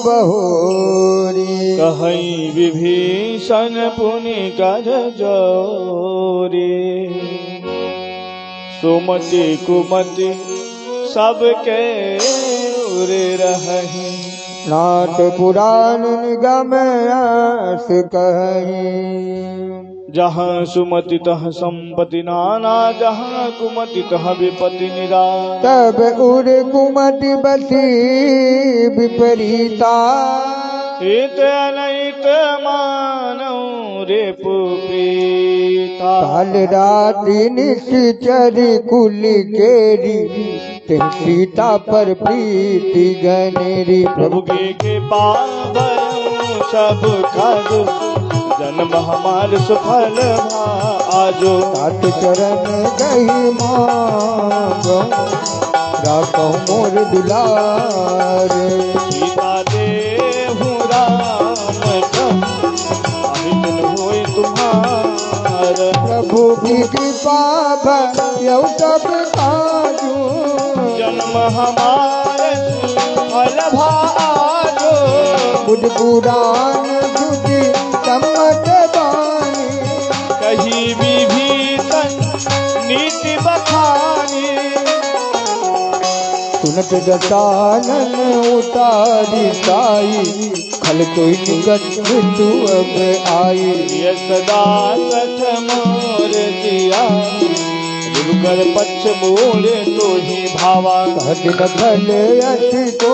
बहोरी कहीं विभीषण पुनि कर जोरी सुमति कुमति सबके उरे रही नाथ पुराण निगम आस कहीं जहाँ सुमति तह संपत्ति नाना जहाँ कुमति तह विपत्ति निरान तब उर कुमति बसी विपरीता हित अनैत मानौ रे पुप्रीता काल रात्रि निश्चर कुल केरी सीता पर प्रीति गनेरी प्रभु की कृपा भयउ सब काजो जन्म हमार सुफल आजो तात चरण गही मांगो राखो मोर दुलारे सीता देहु राम अहितन होय तुम्हार प्रभु की कृपा भयो सब काजू जन्म हमार सुफल आजो बुध पुराण झुकी सम्मत बानी कही विभीषण नीति बखानी सुनत दसानन उतारी साई खल कोई निकट तू अब आई ये सदा सठ मोर दिया कर पक्ष मोरे तो ही भावा कहत न खल अति को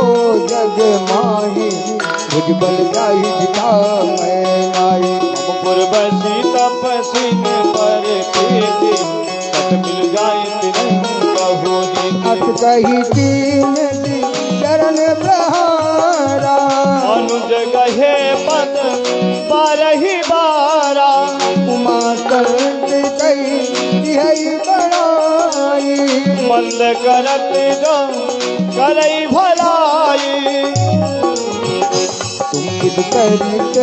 जग माही मुझ बल जाई जिता मैं नाई पुर बसी तपसिन पर प्रीति सत मिल जाए तिन कहो अत कही तीन चरण प्रहारा अनुज गहे पद बारही बारा उमा संत कही यही बड़ाई मंद करत जो करई भलाई तुम किद करित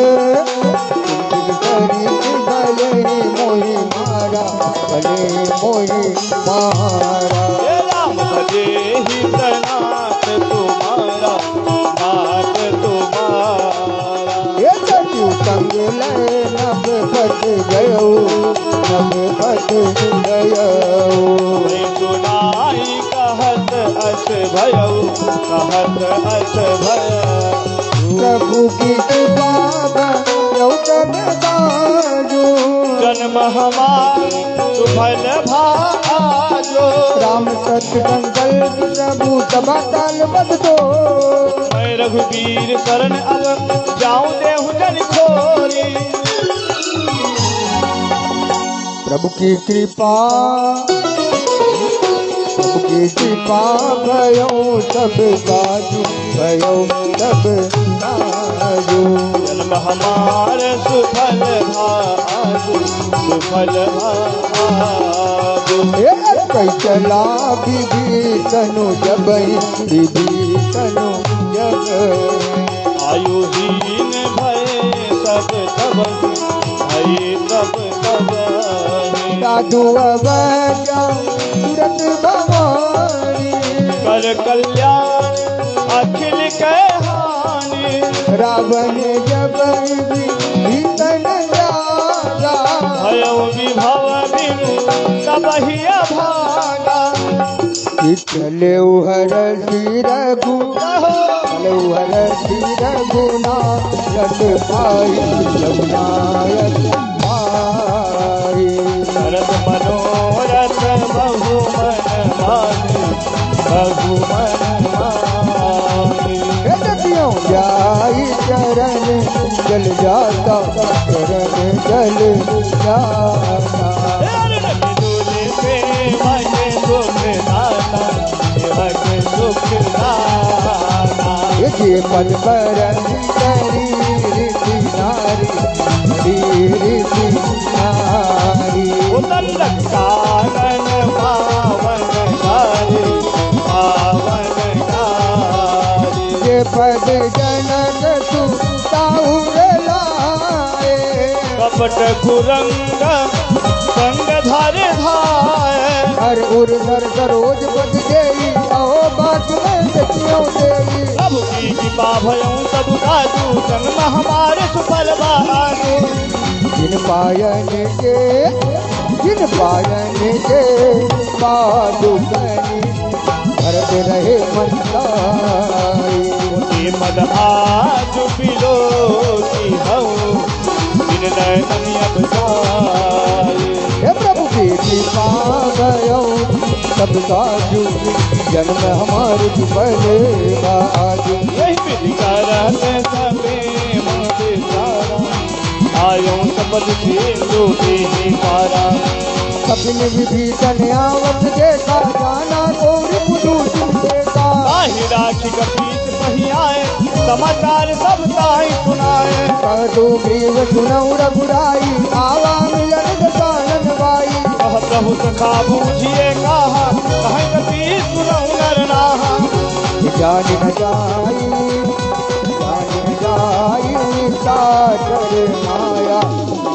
भले मोहि मारा भले मोहि मारा हे राम भजे ही नाथ तुम्हारा नाथ तुम्हारा ये सत्यु संग लय नभ फट गयो नभ फट गयो सुनाई कहत अस भयउ कहत अस भय प्रभु की कृपा भयो तब बाजो जन्म हमार सुफल भाजो राम सत्य संकल्प प्रभु सभा काल बद दो मैं रघुवीर शरण अब जाऊं देहु जन खोरी प्रभु की कृपा भयो सब काजू भयो सब काजू जन्म हमार सुफल भाजो सुफल भाजो कई चला विभीषणु जब विभीषणु जब आयुहीन भय सब तब भय तब तब साधु अवज्ञा तुरत भवानी कर कल्याण अखिल के जानी। रावण जब भीतन जागा, भयो विभव बिनु तबहि भागा। चले हर रघु, चले हर रघुनायक पाई, रघुनायक पाई। भरत मनोरथ बहु मन मानी, बहु मन मानी। क्यों जाई चरण जल जाता, चरण जल जाता। ये पद पर करी ऋषि नारी, ऋषि नारी। उदंडक कानन पावन नारी, पावन नारी। ये पद जनक सुताउर लाए, कपट कुरंग संग धर धाय। हर उर नर सरोज बज गई, अहो बात में देखियो देई। प्रभु की कृपा भयं सब काजू, जन्म हमारे सुफल बहारू। जिन पायन के पादुकनी, भरत रहे मनसाई। उनके मद आज पिलो की हूँ, बिन नयन अब जाए। हे प्रभु की कृपा भयो सब काजू, जन्म हमारे सुफल बाजू। यही विधि करत सबे मोदे सारा, आयो सबद सिंधु ही पारा। सपने विभीषण आवत देखा, जाना गौरी पुदूषण देखा। ताहि राखी कपीस पही आए, समाचार सब ताहि सुनाए। कदो ग्रीव सुनऊ रघुराई, आवा मिलन दसानन बाई। कह प्रभु सखा बूझिए कहा, कहीं कपीस सुनऊ नर नाहा। जान न जाई सागर माया,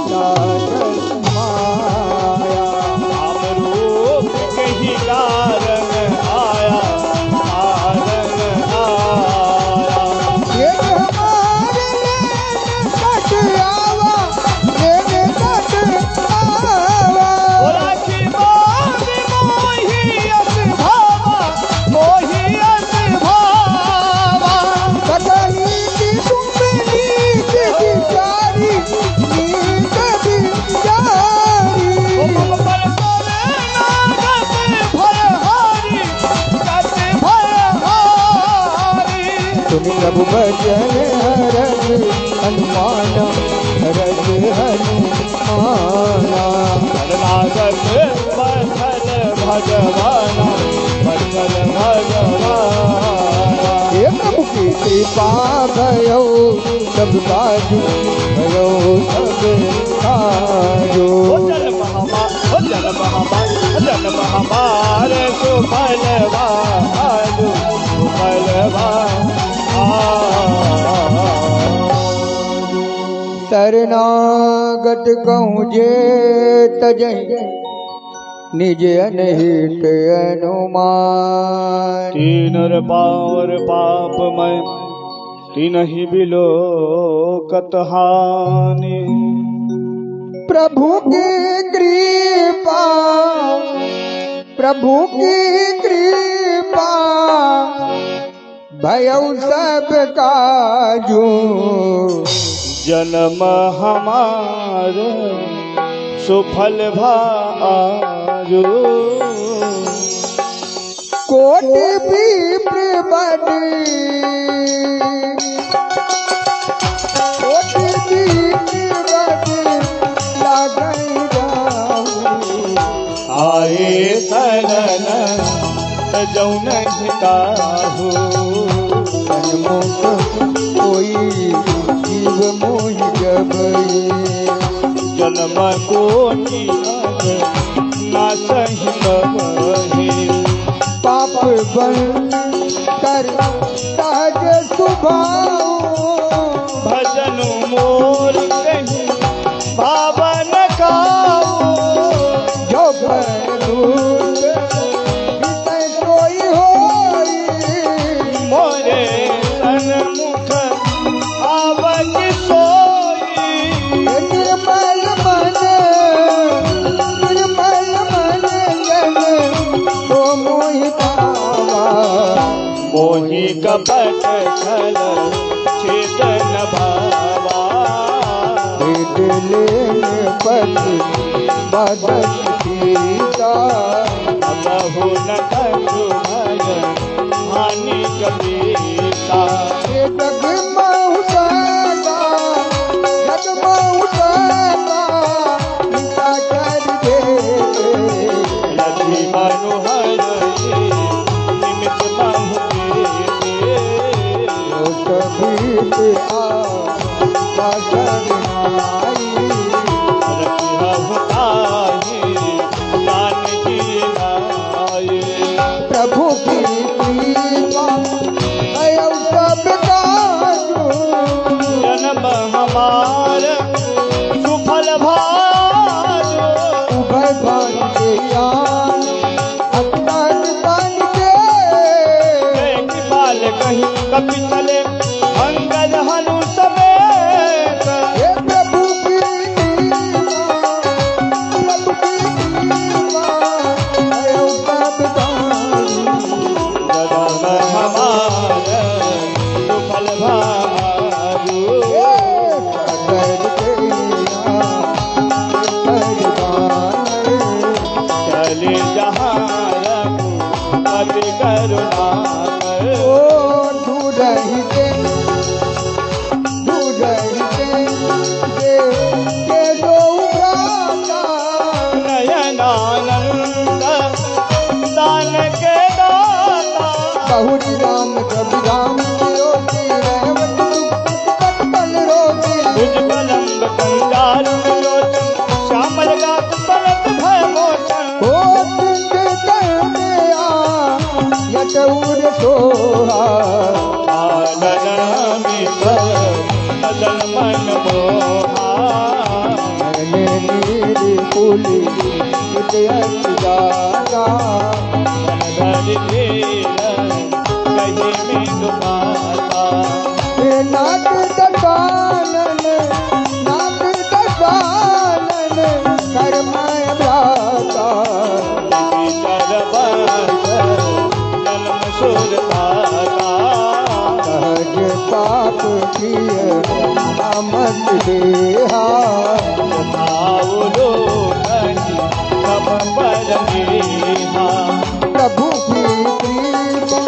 सागर माया। राम रूप कही कारण आया, कारण आया। ये हमारे कट आवा, ये कट आवा। ओ राखी बांध मोहियत भावा, मोहियत भावा। कटनी की सुमनी की बिचारी, नीक बिचारी। ओ मम पर करे नागत भरहारी, गत भरहारी। सुन प्रभु भजन हरस हनुमान, हरस हनुमाना। शरणागत बसल भगवाना, बसल भगवाना। हे प्रभु की कृपा भयो सब काजू, भयो सब काजू। ओ जल महामार, ओ जल महामार, ओ जल महामार सुफल बहारू, सुफल बहारू। शरणागत कहूँ जे तजहि, निज अनहित अनुमान। तीनर पावर पापमय, तीनहि बिलो कतहानि। प्रभु की कृपा, प्रभु की कृपा भयउ सब काजू। जन्म हमार सुफल भारू। कोटि विप्र बड़ी, कोटि विप्र बड़ी लागई जाऊं। आए शरण जौन हिताहु। सन्मुख कोई जीव मोहि जबई। जन्म कोटि ना सही कबहि। पाप बन कर सहज सुभाऊ। भजन मोर कहीं पावन काऊ। जो भूत हितै कोई होई। मोरे सन्मुख पावा मोहि कपट छल चेतन भावा लेने पति बदन सीता बहु न कछु भय हानि कबीता ये जगमाऊ सदा जगमाऊ सदा निता कर दे लक्ष्मी मनोहर निमित बाहु ओ सभी पे आ बादल आई प्रभु की कृपा आयो सब काजू जन्म हमार सुफल भाज उभय भान के यान अज्ञान दान के बाल कहीं कपि चले अंगद हनु समेत हे प्रभु की कृपा आयो सब काजू जन्म हमार सुफल भाजु चले जहाँ रघुपति करुणा नयनानंद दान के दाता बहुत राम कभी राम रोगी रहमत पल रोगी भुज पलंग कंगाल लोचन श्यामल गात पलक भय मोचन हो कुंड करने यटौर सोहा आनन मदन मन मोहा नीर फूली विद्यत जागा धरि धीर कही में दुमाता नाथ दसानन कर्मय भ्राता जन्म सुर पाता सहज पाप किए अमत देहा सब पर नेहा प्रभु की कृपा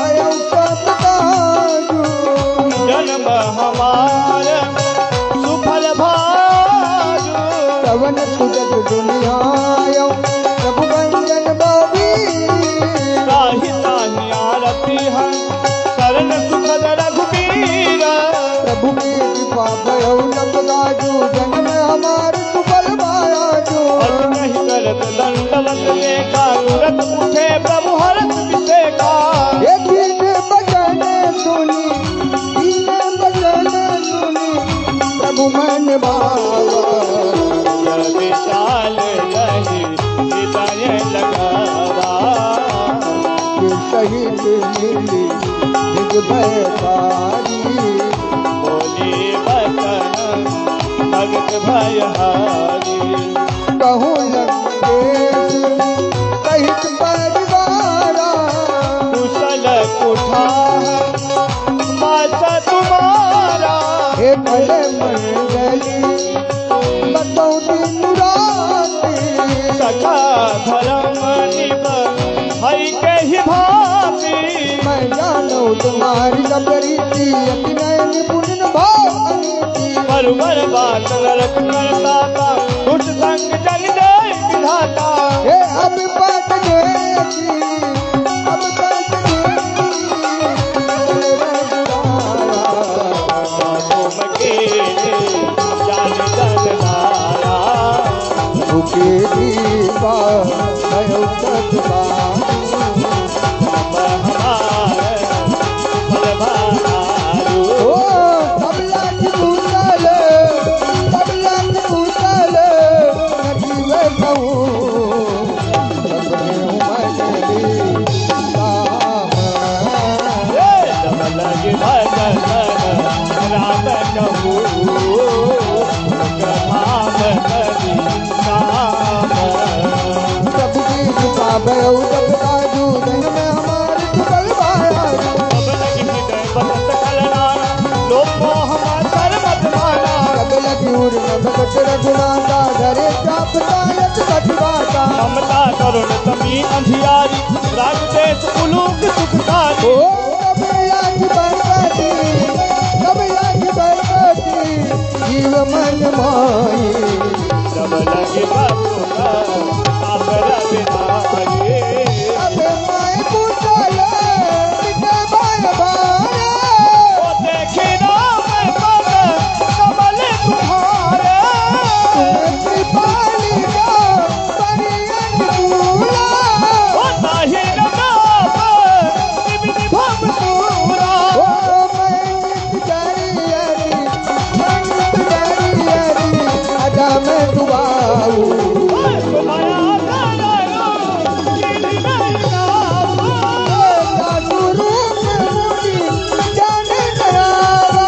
आयो सब काजू जन्म हमार सुफल भाजु पवन सुजग दुनिया आयो प्रभु वंदन बाबी ताहि ताहि आरती हम शरण सुखद रघुबीर प्रभु की कृपा भयो सब काजू जन्म हमार सुफल बाजू अस नहीं करत दंडवत लेखा तुरत उठे प्रभु हरत विषेखा ये दीन बचन सुनी प्रभु मन बाबा विशाल रही हृदय लगावा ये शहीद मिली निज भयकारी बोली बचन भगत भयहारी कहूँ लंकेश सहित परिवारा कुशल कुठार मास तुम्हारा हे भले मंडली बतौती मुरारी सखा धर्म निभ हई के ही भाती मैं जानो तुम्हारी सबरीति अति नयन पुण्य भाव अनीति परवर बात नरक करता था दुष्ट संग जन दे विधाता हे अब पट गई अब पट भूखे दीपा भयो सतबा ओ सबला की भूतल नदी में कहूँ सबने उमड़ ली तरुण तमी अंधियारी राग देश उलूक सुखकारी ओ कबीरा की बरकती, कबीरा की बरकती, जीव मन माही। जब लगे बबुआ आकर बिनाए अबे माय कुशल मिटे बाय बारे, वो देखे राम पद कमल तुम्हारे कृपाली का परियन पूरा, वो ताहि रंगाप निमित भव पूरा ओ मैं डरियरी, मैं डरियरी, आजा मैं दुआऊं। तुम्हारा करो किन्हीं नहीं नावा गुरु मुनि जाने दयावा,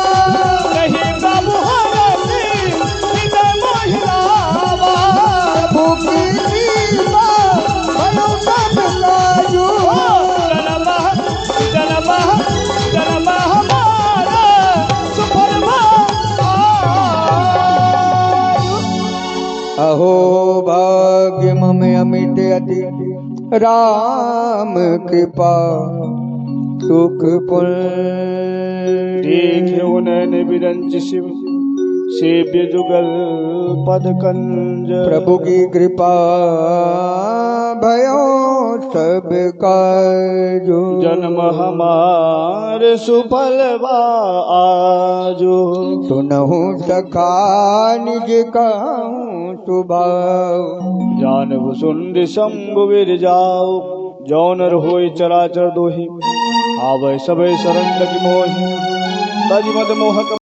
नहीं प्रभु हरती हृदय मोहिलावा प्रभु की कृपा भयो सब काजू। जन्म हमारा सुफल अहो भाग्य मम अमित अति, राम कृपा सुख पुण्य। देखे उन्हें विरंच शिव सेव्य जुगल पद कंज प्रभु की कृपा भयो सब काजू। जन्म हमार सुफल आजो सुनहु सखा निज कहूँ सुभाव, जानब सुंद शंभु वीर जाओ जौनर होय चराचर दोहि आवे सबे शरण लगी मोहि तज मद मोहक